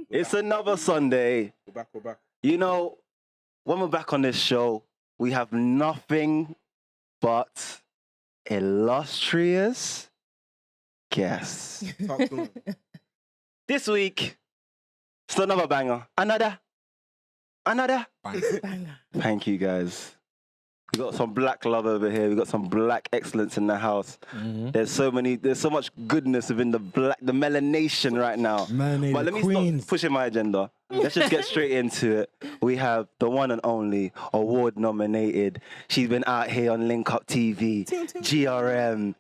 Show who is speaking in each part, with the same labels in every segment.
Speaker 1: It's another Sunday.
Speaker 2: We're back.
Speaker 1: You know, when we're back on this show, we have nothing but illustrious guests.
Speaker 2: Talk to him.
Speaker 1: This week, it's another banger. Another.
Speaker 3: Banger.
Speaker 1: Thank you, guys. We got some black love over here. We got some black excellence in the house.
Speaker 3: Mm-hmm.
Speaker 1: There's so much goodness within the melanation right now.
Speaker 3: Melanated
Speaker 1: But let me
Speaker 3: queens.
Speaker 1: stop pushing my agenda. Let's just get straight into it. We have the one and only award nominated. She's been out here on Link Up TV, GRM,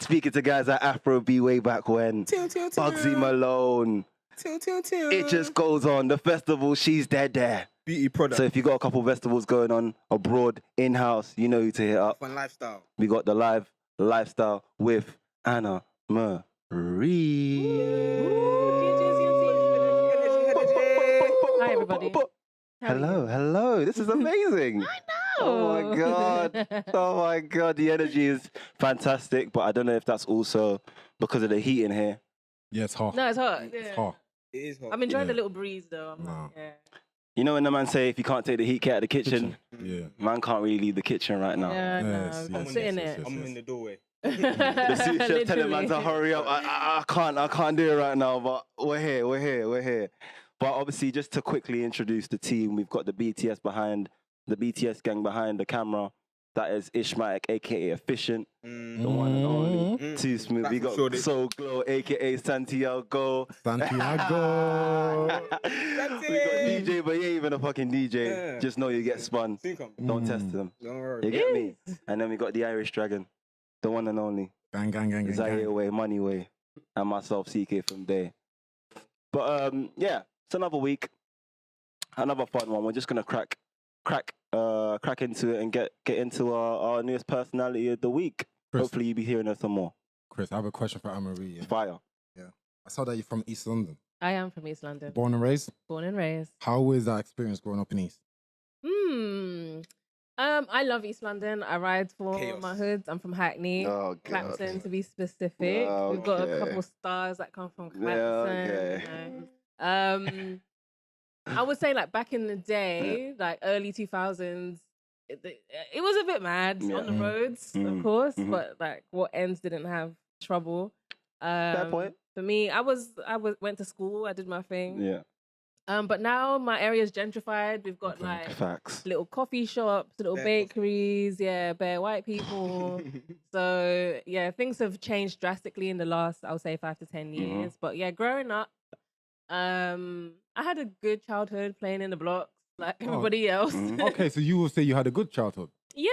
Speaker 1: speaking to guys like Afro B way back when, Bugsy Malone. It just goes on. The festival, she's there.
Speaker 2: Beauty product.
Speaker 1: So if you got a couple festivals going on abroad, in-house, you know who to hit up.
Speaker 2: Fun lifestyle.
Speaker 1: We got the live lifestyle with Anna Marie.
Speaker 4: Hi, everybody. How are you?
Speaker 1: Hello. This is amazing.
Speaker 4: I know.
Speaker 1: Oh my god. Oh my god. The energy is fantastic, but I don't know if that's also because of the heat in here.
Speaker 3: Yeah, it's hot.
Speaker 4: No, it's hot.
Speaker 3: It's
Speaker 4: Yeah.
Speaker 3: hot.
Speaker 2: It is hot.
Speaker 4: I'm enjoying
Speaker 3: Yeah.
Speaker 4: the little breeze, though. I'm
Speaker 3: Wow.
Speaker 4: like, yeah.
Speaker 1: You know when the man say if you can't take the heat, get out of the kitchen.
Speaker 3: Yeah.
Speaker 1: Man can't really leave the kitchen right now.
Speaker 4: Yeah, no,
Speaker 3: Yes,
Speaker 4: I'm
Speaker 3: yes,
Speaker 4: sitting
Speaker 3: yes,
Speaker 4: there.
Speaker 3: yes.
Speaker 2: I'm in the doorway.
Speaker 1: The sous chef telling man to
Speaker 4: Literally.
Speaker 1: hurry up. I can't do it right now, but we're here. But obviously, just to quickly introduce the team, we've got the BTS gang behind the camera. That is Ishmael, aka Efficient, the one and only.
Speaker 2: Mm.
Speaker 1: Too smooth. We
Speaker 2: That's
Speaker 1: got
Speaker 2: for sure.
Speaker 1: Soul Glow, aka Santiago.
Speaker 3: Santiago.
Speaker 1: We got DJ, but he ain't even a fucking DJ.
Speaker 2: Yeah.
Speaker 1: Just know you get spun.
Speaker 2: Think I'm.
Speaker 1: Don't
Speaker 3: Mm.
Speaker 1: test them.
Speaker 2: Don't worry.
Speaker 1: You get me? And then we got the Irish Dragon, the one and only.
Speaker 3: Gang.
Speaker 1: Zaire Way, Money Way, and myself, CK from there. But yeah, it's another week, another fun one. We're just gonna crack into it and get into our newest personality of the week.
Speaker 3: Chris,
Speaker 1: Hopefully, you'll be hearing us some more.
Speaker 3: Chris, I have a question for Anne-Marie. Yeah?
Speaker 1: Fire.
Speaker 3: I saw that you're from East London.
Speaker 4: I am from East London.
Speaker 3: Born and raised.
Speaker 4: Born and raised.
Speaker 3: How is that experience growing up in East?
Speaker 4: I love East London. I ride for
Speaker 2: Chaos.
Speaker 4: my hoods. I'm from Hackney.
Speaker 1: Oh god.
Speaker 4: Clapton, to be specific. We've got a
Speaker 1: Okay.
Speaker 4: couple stars that come from Clapton.
Speaker 1: Yeah, okay.
Speaker 4: you know. I would say, like, back in the day, like early 2000s, it was a bit mad
Speaker 1: Yeah.
Speaker 4: on the roads,
Speaker 1: Mhm.
Speaker 4: of course,
Speaker 1: Mhm.
Speaker 4: but like what ends didn't have trouble.
Speaker 1: point.
Speaker 4: For me, I went to school. I did my thing.
Speaker 1: Yeah.
Speaker 4: But now my area's gentrified. We've got like
Speaker 1: Facts.
Speaker 4: little coffee shops, little
Speaker 2: Bare coffee.
Speaker 4: bakeries, bare white people. So yeah, things have changed drastically in the last, I would say, 5 to 10
Speaker 1: Mhm.
Speaker 4: years. But yeah, growing up, I had a good childhood playing in the blocks like
Speaker 3: Oh.
Speaker 4: everybody else.
Speaker 1: Mhm.
Speaker 3: Okay, so you will say you had a good childhood.
Speaker 4: Yeah.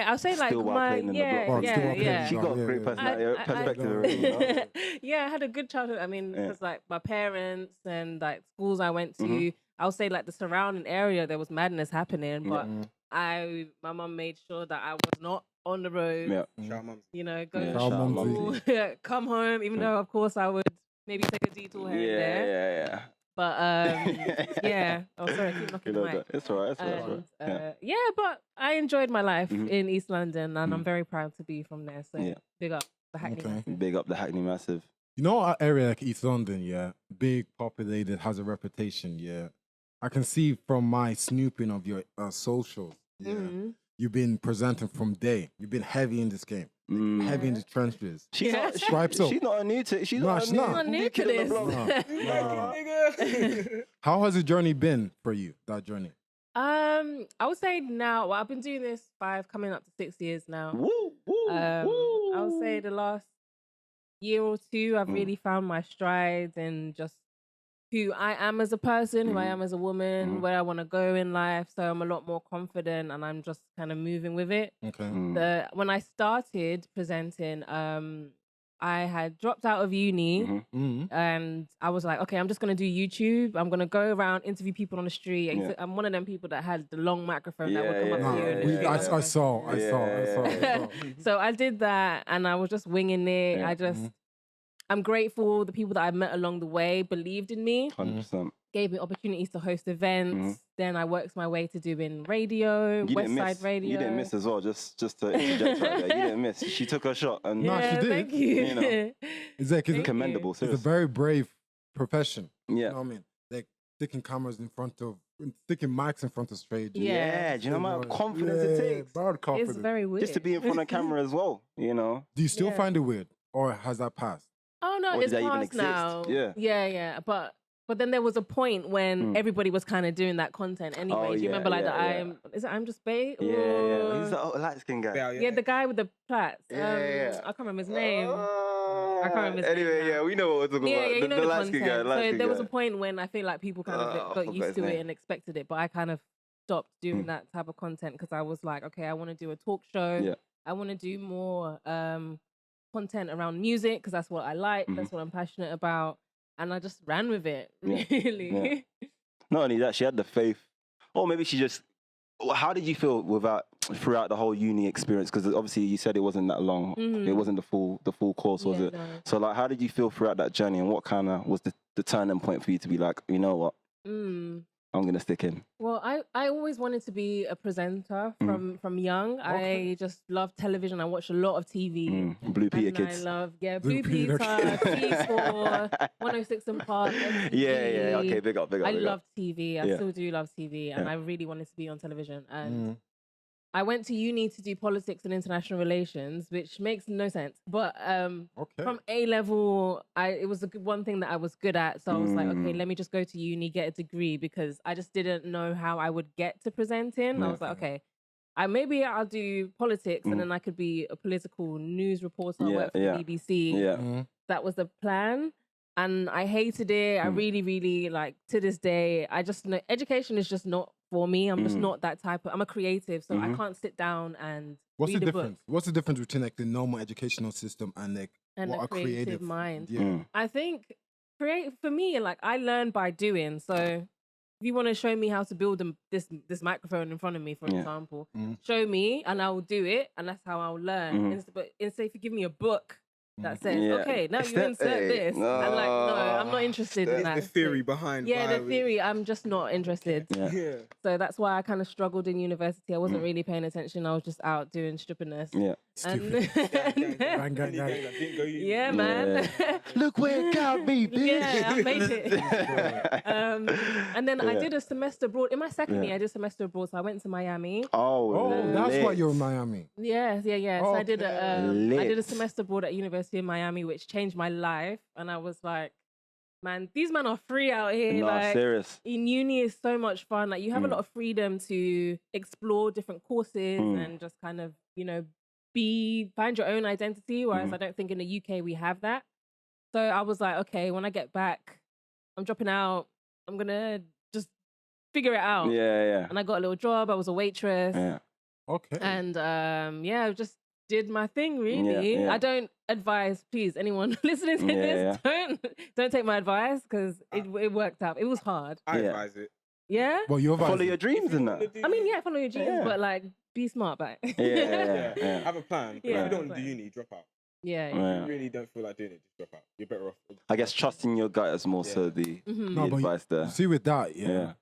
Speaker 4: I'll say like
Speaker 1: Still while
Speaker 4: my
Speaker 1: playing in the
Speaker 4: yeah,
Speaker 1: blocks.
Speaker 3: Oh, still while playing
Speaker 4: yeah.
Speaker 3: in
Speaker 1: She
Speaker 3: the
Speaker 1: got
Speaker 3: Yeah,
Speaker 1: great
Speaker 3: yeah.
Speaker 1: personality, perspective already. You know?
Speaker 4: Yeah, I had a good childhood. I mean,
Speaker 1: Yeah.
Speaker 4: because like my parents and like schools I went to,
Speaker 1: Mhm.
Speaker 4: I would say like the surrounding area, there was madness happening. But
Speaker 3: Mm.
Speaker 4: my mum made sure that I was not on the road.
Speaker 1: Yeah.
Speaker 2: Shout out, mums.
Speaker 4: You know, go
Speaker 1: Yeah,
Speaker 4: to
Speaker 3: shout out
Speaker 4: school, come home. Even though, of course, I would maybe take a detour here and there.
Speaker 1: Yeah.
Speaker 4: But yeah. Oh, sorry, I keep knocking
Speaker 1: You
Speaker 4: the
Speaker 1: know
Speaker 4: mic.
Speaker 1: that. It's alright.
Speaker 4: And,
Speaker 1: Yeah.
Speaker 4: yeah, but I enjoyed my life
Speaker 1: Mhm.
Speaker 4: in East London, and I'm
Speaker 1: Mhm.
Speaker 4: very proud to be from there. So
Speaker 1: Yeah.
Speaker 4: big up the Hackney.
Speaker 3: Okay.
Speaker 4: Massive.
Speaker 1: Big up the Hackney Massive.
Speaker 3: You know, our area like East London, yeah, big, populated, has a reputation, yeah. I can see from my snooping of your socials, yeah,
Speaker 4: Mhm.
Speaker 3: you've been presenting from day. You've been heavy in this game, heavy in the trenches.
Speaker 1: She's
Speaker 4: Yeah.
Speaker 1: not,
Speaker 3: Stripes up.
Speaker 1: she's not new to. She's
Speaker 3: No,
Speaker 1: not
Speaker 3: she's
Speaker 1: a new,
Speaker 3: not.
Speaker 4: I'm not new
Speaker 1: kid
Speaker 4: to
Speaker 1: on the
Speaker 4: this.
Speaker 1: block.
Speaker 3: No.
Speaker 2: You like it, nigga?
Speaker 3: How has the journey been for you, that journey?
Speaker 4: I would say now. Well, I've been doing this 5, coming up to 6 years now.
Speaker 1: Woo, woo,
Speaker 4: I would say the last year or two, I've
Speaker 1: Mm.
Speaker 4: really found my strides and just who I am as a person, who I
Speaker 1: Mhm.
Speaker 4: am as a woman,
Speaker 1: Mhm.
Speaker 4: where I want to go in life. So I'm a lot more confident, and I'm just kind of moving with it.
Speaker 3: Okay.
Speaker 1: Mm.
Speaker 4: When I started presenting, I had dropped out of uni.
Speaker 1: Mhm.
Speaker 3: Mm-hmm.
Speaker 4: And I was like, okay, I'm just gonna do YouTube. I'm gonna go around, interview people on the street.
Speaker 1: Yeah.
Speaker 4: I'm one of them people that had the long microphone that would
Speaker 1: Yeah,
Speaker 4: come
Speaker 1: yeah,
Speaker 4: up to you.
Speaker 1: yeah,
Speaker 4: in the
Speaker 1: yeah,
Speaker 4: street.
Speaker 1: yeah.
Speaker 3: I saw.
Speaker 1: Yeah.
Speaker 4: So I did that, and I was just winging it.
Speaker 1: Yeah.
Speaker 4: I'm grateful the people that I met along the way believed in me,
Speaker 1: 100%.
Speaker 4: gave me opportunities to host events.
Speaker 1: Mhm.
Speaker 4: Then I worked my way to doing radio,
Speaker 1: You
Speaker 4: West
Speaker 1: didn't
Speaker 4: Side
Speaker 1: miss.
Speaker 4: Radio.
Speaker 1: You didn't miss as well. Just to interject right there. You didn't miss. She took her shot, and
Speaker 3: No, she did.
Speaker 4: Thank you.
Speaker 1: You know.
Speaker 3: It's like
Speaker 4: Thank you.
Speaker 1: commendable.
Speaker 3: it's a
Speaker 1: Seriously.
Speaker 3: very brave profession. You
Speaker 1: Yeah.
Speaker 3: know what I mean? Like sticking cameras in front of, sticking mics in front of strangers.
Speaker 4: Yeah.
Speaker 1: Yeah, do you know how much confidence it takes?
Speaker 3: Bad confidence.
Speaker 4: It's very weird.
Speaker 1: Just to be in front of camera as well, you know?
Speaker 3: Do you still
Speaker 4: Yeah.
Speaker 3: find it weird, or has that passed?
Speaker 4: Oh no,
Speaker 1: Or did
Speaker 4: it's
Speaker 1: that even
Speaker 4: past
Speaker 1: exist?
Speaker 4: now.
Speaker 1: Yeah.
Speaker 4: yeah. But then there was a point when everybody was kind of doing that content anyway.
Speaker 1: Oh,
Speaker 4: Do you
Speaker 1: yeah,
Speaker 4: remember like
Speaker 1: yeah,
Speaker 4: the I'm just bait?
Speaker 1: Yeah. He's the light skin guy.
Speaker 4: Yeah, the guy with the plaits.
Speaker 1: Yeah.
Speaker 4: I can't remember his name. I can't remember his name
Speaker 1: Anyway,
Speaker 4: now.
Speaker 1: yeah, we know what we're talking
Speaker 4: Yeah,
Speaker 1: about.
Speaker 4: yeah, you know
Speaker 1: the
Speaker 4: the
Speaker 1: light skin guy.
Speaker 4: content.
Speaker 1: Light
Speaker 4: So
Speaker 1: skin
Speaker 4: there was a
Speaker 1: guy.
Speaker 4: point when I feel like people kind of
Speaker 1: I
Speaker 4: got
Speaker 1: forgot
Speaker 4: used
Speaker 1: his
Speaker 4: to it
Speaker 1: name.
Speaker 4: and expected it, but I kind of stopped doing that type of content because I was like, okay, I want to do a talk show.
Speaker 1: Yeah.
Speaker 4: I want to do more content around music because that's what I like. That's what I'm passionate about, and I just ran with it.
Speaker 1: Yeah.
Speaker 4: Really.
Speaker 1: Not only that, she had the faith. Or maybe she just. How did you feel throughout the whole uni experience? Because obviously you said it wasn't that long.
Speaker 4: Mhm.
Speaker 1: It wasn't the full course, was
Speaker 4: Yeah,
Speaker 1: it?
Speaker 4: no.
Speaker 1: So like, how did you feel throughout that journey, and what kind of was the turning point for you to be like, you know what, I'm gonna stick in?
Speaker 4: Well, I always wanted to be a presenter from young.
Speaker 3: Okay.
Speaker 4: I just loved television. I watched a lot of TV.
Speaker 1: Blue Peter
Speaker 4: And
Speaker 1: kids.
Speaker 4: I love,
Speaker 3: Blue
Speaker 4: Blue Peter,
Speaker 3: Peter.
Speaker 4: P4, 106 and Park, MTV.
Speaker 1: Yeah. Okay, big up.
Speaker 4: I
Speaker 1: big up.
Speaker 4: love TV. I
Speaker 1: Yeah.
Speaker 4: still do love TV. And
Speaker 1: Yeah.
Speaker 4: I really wanted to be on television. And I went to uni to do politics and international relations, which makes no sense. But
Speaker 3: Okay.
Speaker 4: from A level, it was one thing that I was good at. So I was like, okay, let me just go to uni, get a degree, because I just didn't know how I would get to presenting. I was like, okay, maybe I'll do politics and then I could be a political news reporter, work for the BBC.
Speaker 1: Yeah.
Speaker 4: That was the plan. And I hated it. I really, really, like, to this day, I just know education is just not for me. I'm just not that type of, I'm a creative, so I can't sit down and
Speaker 3: What's the
Speaker 4: read a
Speaker 3: difference?
Speaker 4: book
Speaker 3: What's the difference between like the normal educational system and like
Speaker 4: and
Speaker 3: what
Speaker 4: a
Speaker 3: a creative
Speaker 4: mind.
Speaker 3: Yeah.
Speaker 4: I think for me, like, I learn by doing. So if you want to show me how to build this microphone in front of me, for example, show me and I will do it, and that's how I'll learn. But instead, if you give me a book that says, okay, now you insert this, I'm like, no, I'm not interested in that.
Speaker 2: The theory behind.
Speaker 4: Yeah,
Speaker 2: why
Speaker 4: the theory, I'm just not interested.
Speaker 2: Yeah.
Speaker 4: So that's why I kind of struggled in university. I wasn't really paying attention. I was just out doing strippiness.
Speaker 1: Yeah.
Speaker 4: And,
Speaker 3: Gang, gang, gang.
Speaker 2: Didn't go uni.
Speaker 4: yeah, man.
Speaker 1: Look where it got me, bitch.
Speaker 4: Yeah, I made it. And then I did a semester abroad. In my second year, I did a semester abroad. So I went to Miami.
Speaker 3: Oh, that's why
Speaker 1: lit.
Speaker 3: you're in Miami.
Speaker 4: Yeah. So I did I did a
Speaker 1: Lit.
Speaker 4: semester abroad at University of Miami, which changed my life. And I was like, man, these men are free out here.
Speaker 1: No,
Speaker 4: like,
Speaker 1: serious.
Speaker 4: in uni is so much fun. Like, you have a lot of freedom to explore different courses and just kind of, find your own identity. Whereas I don't think in the UK we have that. So I was like, okay, when I get back, I'm dropping out. I'm gonna just figure it out.
Speaker 1: Yeah.
Speaker 4: And I got a little job. I was a waitress.
Speaker 1: Yeah.
Speaker 3: Okay.
Speaker 4: And I just did my thing, really.
Speaker 1: yeah.
Speaker 4: I don't advise, please, anyone listening to this, don't take my advice, because it worked out. It was hard.
Speaker 2: I
Speaker 1: Yeah.
Speaker 2: advise it.
Speaker 4: Yeah?
Speaker 3: Well, you're
Speaker 1: Follow your dreams in that.
Speaker 4: I mean, yeah, follow your dreams,
Speaker 1: Yeah.
Speaker 4: but like, be smart about it.
Speaker 1: Yeah.
Speaker 2: Have a plan. But
Speaker 4: Yeah.
Speaker 2: if you don't want to do uni, drop out.
Speaker 4: Yeah.
Speaker 2: If
Speaker 1: Yeah.
Speaker 2: you really don't feel like doing it, just drop out. You're better off.
Speaker 1: I guess trusting your gut is more so the
Speaker 4: Mhm.
Speaker 3: No, but
Speaker 1: advice there.
Speaker 3: See, with that,
Speaker 1: Yeah.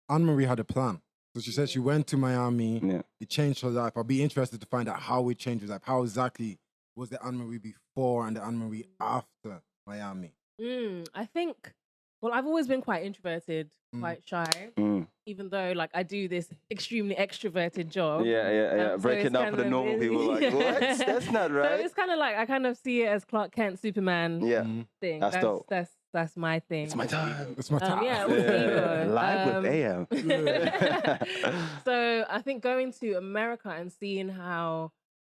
Speaker 3: Anne Marie had a plan. So she said she went to Miami.
Speaker 1: Yeah.
Speaker 3: It changed her life. I'd be interested to find out how it changed her life. How exactly was the Anne Marie before and the Anne Marie after Miami?
Speaker 4: I think, well, I've always been quite introverted,
Speaker 3: Mm.
Speaker 4: quite shy,
Speaker 1: Mm.
Speaker 4: even though like I do this extremely extroverted job.
Speaker 1: Yeah.
Speaker 4: So
Speaker 1: Breaking
Speaker 4: it's
Speaker 1: down for the
Speaker 4: kind of
Speaker 1: normal
Speaker 4: really-
Speaker 1: people, like, what? That's not
Speaker 4: So
Speaker 1: right.
Speaker 4: it's kind of like, I kind of see it as Clark Kent, Superman
Speaker 1: Yeah.
Speaker 4: thing.
Speaker 1: That's dope.
Speaker 4: That's my thing.
Speaker 1: It's my time.
Speaker 3: It's my time.
Speaker 4: Yeah, it was ego.
Speaker 1: Live with AM.
Speaker 4: So I think going to America and seeing how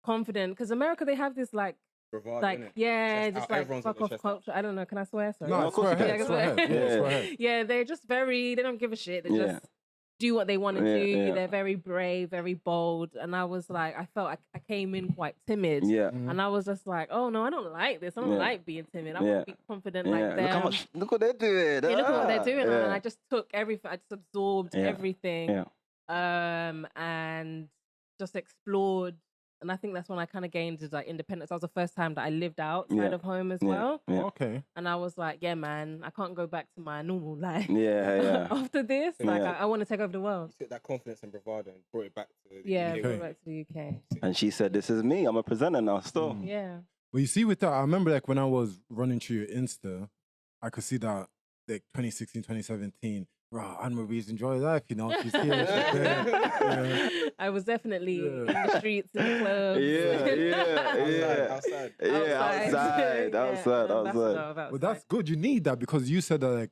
Speaker 4: confident, because America, they have this like,
Speaker 2: Bravado, innit?
Speaker 4: yeah,
Speaker 2: Chest
Speaker 4: just
Speaker 2: out.
Speaker 4: like
Speaker 2: Everyone's
Speaker 4: fuck
Speaker 2: got their
Speaker 4: off
Speaker 2: chest out.
Speaker 4: culture. I don't know. Can I swear? Sorry.
Speaker 3: No,
Speaker 1: of course
Speaker 3: swear
Speaker 1: you
Speaker 3: ahead.
Speaker 4: can.
Speaker 3: Swear ahead.
Speaker 4: Yeah.
Speaker 3: Yeah, swear ahead.
Speaker 4: Yeah, they're just they don't give a shit. They
Speaker 1: Yeah.
Speaker 4: just do what they want to
Speaker 1: Yeah,
Speaker 4: do.
Speaker 1: yeah.
Speaker 4: They're very brave, very bold. And I was like, I felt I came in quite timid.
Speaker 1: Yeah.
Speaker 4: And I was just like, oh no, I don't like this. I don't
Speaker 1: Yeah.
Speaker 4: like being timid. I
Speaker 1: Yeah.
Speaker 4: want to be confident
Speaker 1: Yeah.
Speaker 4: like them.
Speaker 1: Look how much. Look what they're doing.
Speaker 4: Yeah, look at what they're
Speaker 1: Ah.
Speaker 4: doing.
Speaker 1: Yeah.
Speaker 4: And I just took everything. I just absorbed
Speaker 1: Yeah.
Speaker 4: everything.
Speaker 1: Yeah.
Speaker 4: And just explored. And I think that's when I kind of gained like independence. That was the first time that I lived outside
Speaker 1: Yeah.
Speaker 4: of home as
Speaker 1: Yeah.
Speaker 4: well.
Speaker 1: Yeah.
Speaker 3: Okay.
Speaker 4: And I was like, yeah, man, I can't go back to my normal life.
Speaker 1: Yeah.
Speaker 4: After this, like,
Speaker 1: Yeah.
Speaker 4: I want to take over the world.
Speaker 2: You took that confidence and bravado and brought it back to the
Speaker 4: Yeah,
Speaker 2: UK.
Speaker 4: go
Speaker 3: Okay.
Speaker 4: back to the UK.
Speaker 1: And she said, "This is me. I'm a presenter now. Still."
Speaker 4: Yeah.
Speaker 3: Well, you see, with that, I remember like when I was running through your Insta, I could see that like 2016, 2017. Bro, Anne Marie's enjoying life, you know. She's here, she's there. Yeah.
Speaker 4: I was definitely in
Speaker 3: Yeah.
Speaker 4: the streets, in the clubs.
Speaker 2: Outside.
Speaker 3: Well, that's good. You need that because you said that like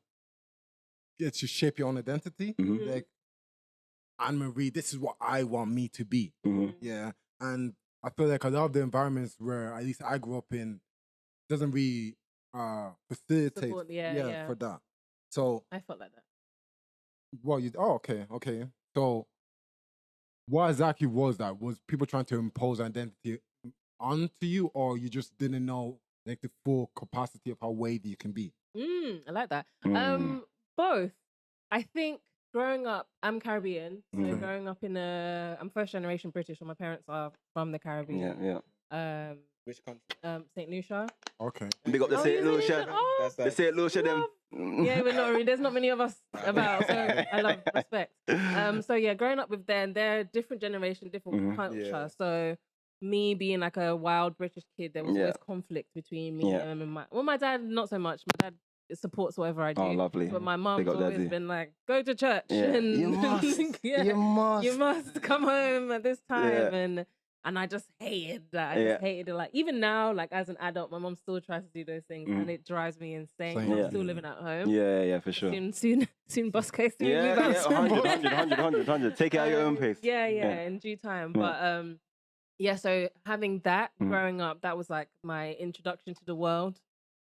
Speaker 3: it should shape your own identity.
Speaker 1: Mhm.
Speaker 3: Like Anne Marie, this is what I want me to be.
Speaker 1: Mhm.
Speaker 3: Yeah. And I feel like a lot of the environments where at least I grew up in doesn't really facilitate
Speaker 4: Support, yeah.
Speaker 3: for that. So
Speaker 4: I felt like that.
Speaker 3: okay. So what exactly was that? Was people trying to impose identity onto you, or you just didn't know like the full capacity of how wavy you can be?
Speaker 4: I like that.
Speaker 1: Mm.
Speaker 4: Both. I think growing up, I'm Caribbean, so
Speaker 1: Mhm.
Speaker 4: growing up I'm first generation British, so my parents are from the Caribbean.
Speaker 1: Yeah.
Speaker 2: Which country?
Speaker 4: St. Lucia.
Speaker 3: Okay.
Speaker 1: Big up the St.
Speaker 4: you're
Speaker 1: Lucia.
Speaker 4: Oh,
Speaker 2: That's
Speaker 1: The
Speaker 2: like,
Speaker 1: St. Lucia them.
Speaker 4: yeah, we're not. There's not many of us about, so I love respect. So yeah, growing up with them, they're different generation, different
Speaker 1: Mhm.
Speaker 4: culture.
Speaker 2: Yeah.
Speaker 4: So me being like a wild British kid, there was
Speaker 1: Yeah.
Speaker 4: always conflict between me
Speaker 1: Yeah.
Speaker 4: and my dad. Not so much. My dad supports whatever I do.
Speaker 1: Oh, lovely.
Speaker 4: But my mum's
Speaker 1: Big up
Speaker 4: always
Speaker 1: Daddy.
Speaker 4: been like, go to church.
Speaker 1: Yeah.
Speaker 4: And
Speaker 1: You must.
Speaker 4: yeah,
Speaker 1: You must.
Speaker 4: you must come home at this time.
Speaker 1: Yeah.
Speaker 4: And I just hated that. I
Speaker 1: Yeah.
Speaker 4: just hated it. Like even now, like as an adult, my mum still tries to do those things, and it drives me insane.
Speaker 3: Same.
Speaker 4: I'm
Speaker 1: Yeah.
Speaker 4: still living at home.
Speaker 1: Yeah, for sure.
Speaker 4: Soon, bus case. Soon,
Speaker 1: Yeah,
Speaker 4: move out.
Speaker 1: yeah, 100. Take it at your own pace.
Speaker 4: Yeah,
Speaker 1: Yeah.
Speaker 4: in due time.
Speaker 1: Yeah.
Speaker 4: But yeah. So having that
Speaker 1: Mhm.
Speaker 4: growing up, that was like my introduction to the world.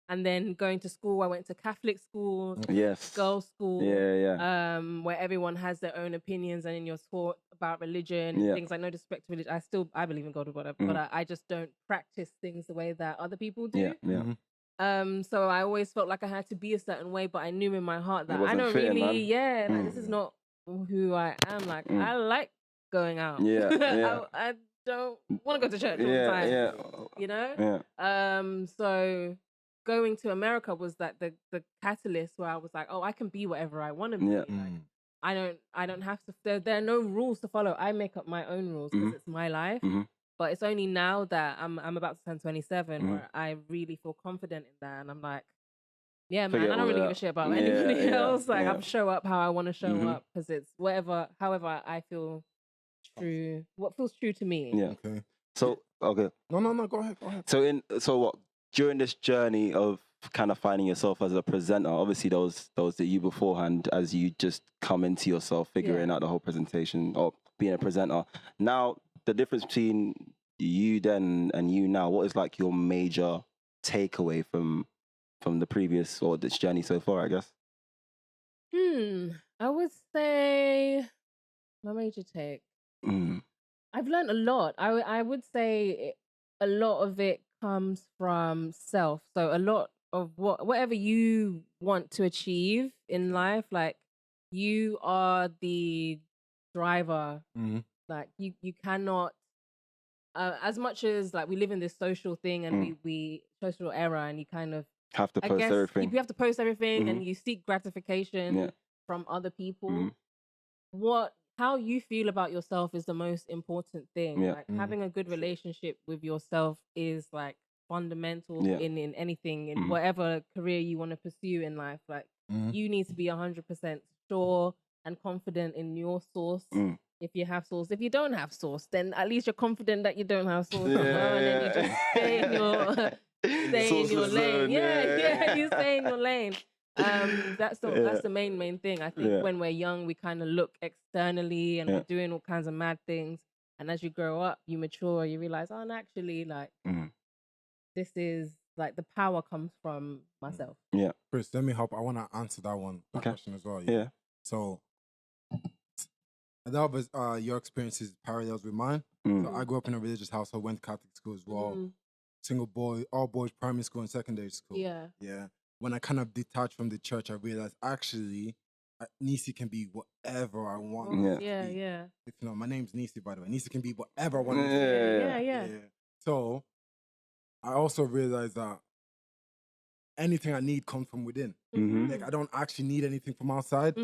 Speaker 4: And then going to school, I went to Catholic school,
Speaker 1: Yes.
Speaker 4: girls' school.
Speaker 1: Yeah.
Speaker 4: Where everyone has their own opinions, and you're taught about religion,
Speaker 1: Yeah.
Speaker 4: things like no disrespect to religion. I believe in God or whatever,
Speaker 1: Mhm.
Speaker 4: but I just don't practice things the way that other people do.
Speaker 1: Yeah.
Speaker 3: Mhm.
Speaker 4: So I always felt like I had to be a certain way, but I knew in my heart that I
Speaker 1: wasn't
Speaker 4: don't
Speaker 1: fitting,
Speaker 4: really,
Speaker 1: man.
Speaker 4: this is not who I am. Like
Speaker 1: Mm.
Speaker 4: I like going out.
Speaker 1: Yeah, yeah.
Speaker 4: I don't want to go to church all the time.
Speaker 1: Yeah.
Speaker 4: You know.
Speaker 1: Yeah.
Speaker 4: So going to America was that the catalyst where I was like, oh, I can be whatever I want to be.
Speaker 1: Yeah.
Speaker 4: Like,
Speaker 3: Mm.
Speaker 4: I don't have to. There are no rules to follow. I make up my own rules because
Speaker 1: Mhm.
Speaker 4: it's my life.
Speaker 1: Mhm.
Speaker 4: But it's only now that I'm about to turn 27
Speaker 1: Mhm.
Speaker 4: where I really feel confident in that, and I'm like, yeah, man,
Speaker 1: Forget
Speaker 4: I don't
Speaker 1: all
Speaker 4: really give a
Speaker 1: that.
Speaker 4: shit about
Speaker 1: Yeah,
Speaker 4: anybody
Speaker 1: yeah,
Speaker 4: else. Like
Speaker 1: yeah.
Speaker 4: I'm show up how I want to show
Speaker 1: Mhm.
Speaker 4: up because it's however I feel true, what feels true to me.
Speaker 1: Yeah.
Speaker 3: Okay.
Speaker 1: So okay.
Speaker 3: No, go ahead.
Speaker 1: So what during this journey of kind of finding yourself as a presenter, obviously those that you beforehand as you just come into yourself, figuring out the whole presentation or being a presenter. Now the difference between you then and you now, what is like your major takeaway from the previous or this journey so far, I guess?
Speaker 4: I would say my major take.
Speaker 1: Mm.
Speaker 4: I've learned a lot. I would say a lot of it comes from self. So a lot of whatever you want to achieve in life, like you are the driver.
Speaker 3: Mhm.
Speaker 4: Like you cannot. As much as like we live in this social thing and we social era, and you kind of
Speaker 1: Have to
Speaker 4: I
Speaker 1: post
Speaker 4: guess
Speaker 1: everything.
Speaker 4: you have to post everything and
Speaker 1: Mhm.
Speaker 4: you seek gratification
Speaker 1: Yeah.
Speaker 4: from other people.
Speaker 1: Mhm.
Speaker 4: How you feel about yourself is the most important thing.
Speaker 1: Yeah.
Speaker 4: Like having a good relationship with yourself is like fundamental
Speaker 1: Yeah.
Speaker 4: in anything, in
Speaker 1: Mhm.
Speaker 4: whatever career you want to pursue in life. Like
Speaker 3: Mhm.
Speaker 4: you need to be 100% sure and confident in your source.
Speaker 1: Mm.
Speaker 4: If you have source, if you don't have source, then at least you're confident that you don't have source.
Speaker 1: Yeah.
Speaker 4: And then you just stay in your stay in your
Speaker 1: Sourceless
Speaker 4: lane.
Speaker 1: zone,
Speaker 4: Yeah, you stay in your lane. That's the main thing. I think
Speaker 1: Yeah.
Speaker 4: when we're young, we kind of look externally and
Speaker 1: Yeah.
Speaker 4: we're doing all kinds of mad things. And as you grow up, you mature, you realize, oh, and actually, like
Speaker 1: Mhm.
Speaker 4: this is like the power comes from myself.
Speaker 3: Chris, let me help. I want to answer that
Speaker 1: Okay.
Speaker 3: question as well.
Speaker 1: Yeah.
Speaker 3: So, a lot of your experiences parallels with mine.
Speaker 1: Mm.
Speaker 3: So I grew up in a religious household, went to Catholic school as well.
Speaker 4: Mhm.
Speaker 3: Single boy, all boys primary school and secondary school.
Speaker 4: Yeah.
Speaker 3: Yeah. When I kind of detached from the church, I realized actually, Nisi can be whatever I want.
Speaker 1: Yeah.
Speaker 3: it to
Speaker 4: Yeah,
Speaker 3: be.
Speaker 4: yeah.
Speaker 3: If you know, my name's Nisi, by the way. Nisi can be whatever I want. it to be.
Speaker 1: Yeah.
Speaker 4: Yeah.
Speaker 3: So I also realized that anything I need comes from within.
Speaker 1: Mhm.
Speaker 3: Like I don't actually need anything from outside.
Speaker 4: Mhm.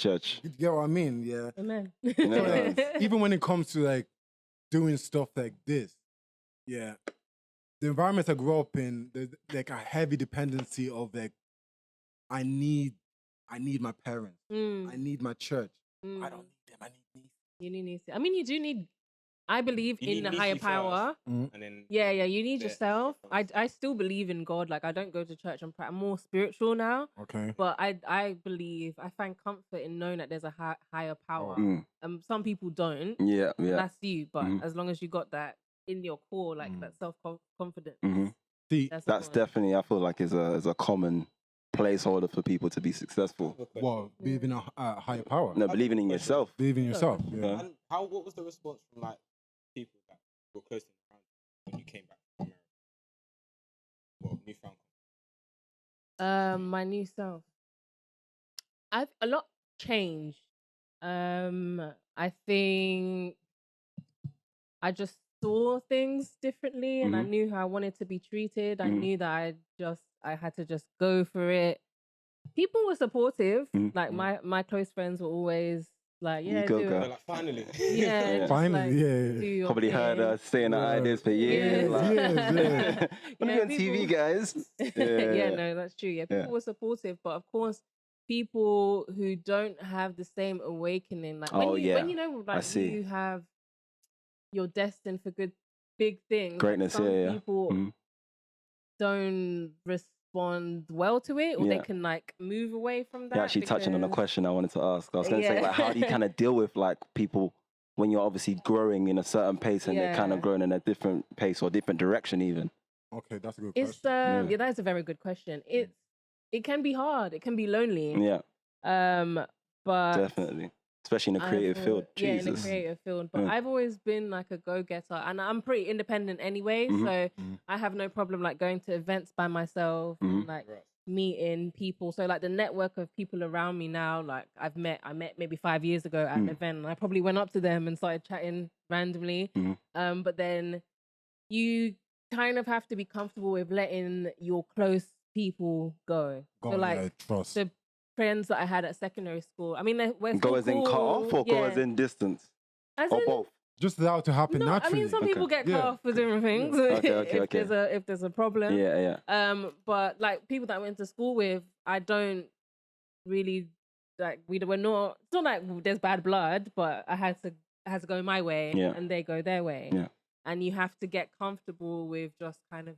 Speaker 1: Church.
Speaker 3: You get what I mean? Yeah.
Speaker 4: Amen.
Speaker 1: Yeah.
Speaker 3: Even when it comes to like doing stuff like this, yeah, the environment I grew up in, there's like a heavy dependency of like, I need my parents. I need my church. I don't need them. I need these.
Speaker 4: You need. I mean, you do need. I believe
Speaker 2: You
Speaker 4: in
Speaker 2: need
Speaker 4: a higher
Speaker 2: Nisi
Speaker 4: power.
Speaker 2: first, and then
Speaker 4: Yeah, you need
Speaker 2: Yeah,
Speaker 4: yourself.
Speaker 2: different.
Speaker 4: I still believe in God. Like, I don't go to church. I'm more spiritual now.
Speaker 3: Okay.
Speaker 4: But I believe, I find comfort in knowing that there's a higher power. Some people don't.
Speaker 1: Yeah,
Speaker 4: and
Speaker 1: yeah.
Speaker 4: that's you. But
Speaker 1: Mhm.
Speaker 4: as long as you got that in your core, like that self confidence,
Speaker 1: See,
Speaker 4: that's
Speaker 1: that's
Speaker 4: important.
Speaker 1: definitely, I feel like, is a common placeholder for people to be successful.
Speaker 3: Well, believe in a higher power.
Speaker 1: No, believing in yourself.
Speaker 3: Believe in yourself. Yeah.
Speaker 2: And what was the response from like people that were close to you when you came back from America? Well, newfound.
Speaker 4: My new self. I've a lot changed. I think I just saw things differently, and I knew how I wanted to be treated. I knew that I had to just go for it. People were supportive. Like my close friends were always like, "Yeah,
Speaker 1: You go,
Speaker 4: do
Speaker 1: girl.
Speaker 2: They're
Speaker 4: it."
Speaker 2: like, finally.
Speaker 4: Yeah, just
Speaker 3: Finally,
Speaker 4: like,
Speaker 3: yeah.
Speaker 4: do your
Speaker 1: Probably heard
Speaker 4: thing.
Speaker 1: us saying the ideas for years.
Speaker 3: Yes,
Speaker 1: like,
Speaker 3: yes,
Speaker 1: When are you on TV, guys?
Speaker 4: Yeah, no, that's true. Yeah, people
Speaker 1: Yeah.
Speaker 4: were supportive, but of course, people who don't have the same awakening, like when
Speaker 1: Oh,
Speaker 4: you
Speaker 1: yeah.
Speaker 4: when you know,
Speaker 1: I
Speaker 4: like
Speaker 1: see.
Speaker 4: you have, you're destined for big things.
Speaker 1: Greatness,
Speaker 4: Some
Speaker 1: yeah.
Speaker 4: people don't respond well to it, or they
Speaker 1: Yeah.
Speaker 4: can like move away from that.
Speaker 1: You're actually touching on a
Speaker 4: because-
Speaker 1: question I wanted to ask. I was going to say,
Speaker 4: Yeah.
Speaker 1: like, how do you kind of deal with like people when you're obviously growing in a certain pace and they're kind
Speaker 4: Yeah.
Speaker 1: of growing in a different pace or different direction even?
Speaker 3: Okay, that's a good
Speaker 4: It's
Speaker 3: question.
Speaker 4: yeah, that's a very good question. It can be hard. It can be lonely.
Speaker 1: Yeah,
Speaker 4: But
Speaker 1: definitely. Especially in a creative field.
Speaker 4: Yeah, in a
Speaker 1: Jesus.
Speaker 4: creative field. But
Speaker 1: Yeah.
Speaker 4: I've always been like a go-getter, and I'm pretty independent anyway. So I have no problem like going to events by myself and like
Speaker 2: Right.
Speaker 4: meeting people. So like the network of people around me now, like I met maybe 5 years ago at an event, and I probably went up to them and started chatting randomly. But then you kind of have to be comfortable with letting your close people go.
Speaker 3: Go
Speaker 4: So
Speaker 3: on,
Speaker 4: like
Speaker 3: yeah, trust.
Speaker 4: the friends that I had at secondary school. I mean, we're
Speaker 1: Go
Speaker 4: still
Speaker 1: as in cut
Speaker 4: cool.
Speaker 1: off or go as
Speaker 4: Yeah.
Speaker 1: in distance?
Speaker 4: As
Speaker 1: Or
Speaker 4: in-
Speaker 1: both?
Speaker 3: Just allow it to happen
Speaker 4: No, I
Speaker 3: naturally.
Speaker 4: mean some people get cut
Speaker 3: Yeah.
Speaker 4: off for different things.
Speaker 1: Okay.
Speaker 4: If there's a problem.
Speaker 1: Yeah, yeah.
Speaker 4: But like people that I went to school with, I don't really like. We were not. It's not like there's bad blood, but I had to go my way,
Speaker 1: Yeah.
Speaker 4: and they go their way.
Speaker 1: Yeah.
Speaker 4: And you have to get comfortable with just kind of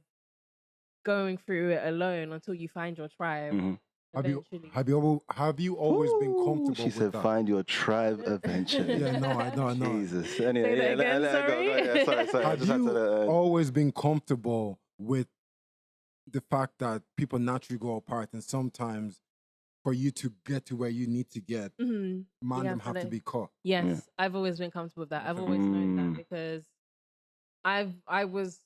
Speaker 4: going through it alone until you find your tribe.
Speaker 1: Mhm.
Speaker 4: Eventually.
Speaker 3: Have you always been
Speaker 1: Ooh,
Speaker 3: comfortable
Speaker 1: She
Speaker 3: with
Speaker 1: said,
Speaker 3: that?
Speaker 1: "Find your tribe eventually."
Speaker 3: Yeah, no, I know.
Speaker 1: Jesus. Anyway,
Speaker 4: Say that
Speaker 1: yeah,
Speaker 4: again,
Speaker 1: go,
Speaker 4: sorry.
Speaker 1: yeah, sorry. I
Speaker 3: Have
Speaker 1: just had
Speaker 3: you
Speaker 1: to.
Speaker 3: always been comfortable with the fact that people naturally grow apart, and sometimes for you to get to where you need to get,
Speaker 4: Mhm.
Speaker 3: them
Speaker 4: have
Speaker 3: have
Speaker 4: to
Speaker 3: to
Speaker 4: let-
Speaker 3: be cut.
Speaker 4: Yes, I've always been comfortable with that. I've always known that because I was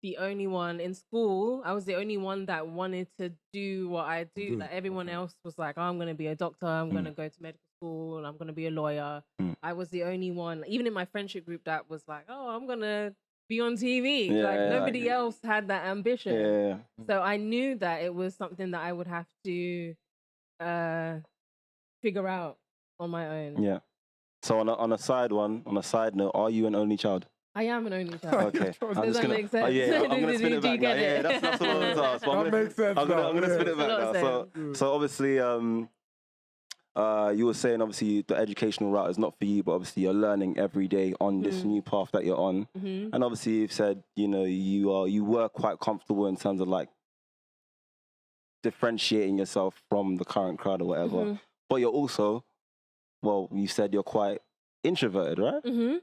Speaker 4: the only one in school. I was the only one that wanted to do what I do.
Speaker 3: Good,
Speaker 4: Like everyone
Speaker 3: okay.
Speaker 4: else was like, oh, I'm gonna be a doctor, I'm gonna go to medical school, I'm gonna be a lawyer. I was the only one, even in my friendship group, that was like, oh, I'm gonna be on TV.
Speaker 1: Yeah,
Speaker 4: like
Speaker 1: yeah,
Speaker 4: nobody
Speaker 1: like-
Speaker 4: else had that ambition.
Speaker 1: Yeah.
Speaker 4: So I knew that it was something that I would have to figure out on my own.
Speaker 1: Yeah. So on a side note, are you an only child?
Speaker 4: I am an only child.
Speaker 1: Okay.
Speaker 3: Does
Speaker 1: I'm just
Speaker 4: that
Speaker 1: gonna,
Speaker 4: make sense?
Speaker 1: Oh, yeah, I'm gonna
Speaker 4: Do
Speaker 1: spin it
Speaker 4: you
Speaker 1: back now.
Speaker 4: get
Speaker 1: Yeah,
Speaker 4: it?
Speaker 1: that's what I wanted to ask. But I'm
Speaker 3: That
Speaker 1: gonna-
Speaker 3: makes sense.
Speaker 1: I'm gonna
Speaker 3: now,
Speaker 1: spin
Speaker 3: yeah.
Speaker 1: it back
Speaker 4: Makes a
Speaker 1: now.
Speaker 4: lot of
Speaker 1: So obviously, you were saying obviously the educational route is not for you, but obviously you're learning every day on this new path that you're on.
Speaker 4: Mhm.
Speaker 1: And obviously you've said, you were quite comfortable in terms of like differentiating yourself from the current crowd or whatever.
Speaker 4: Mhm.
Speaker 1: But you're also, well, you said you're quite introverted, right?
Speaker 4: Mhm.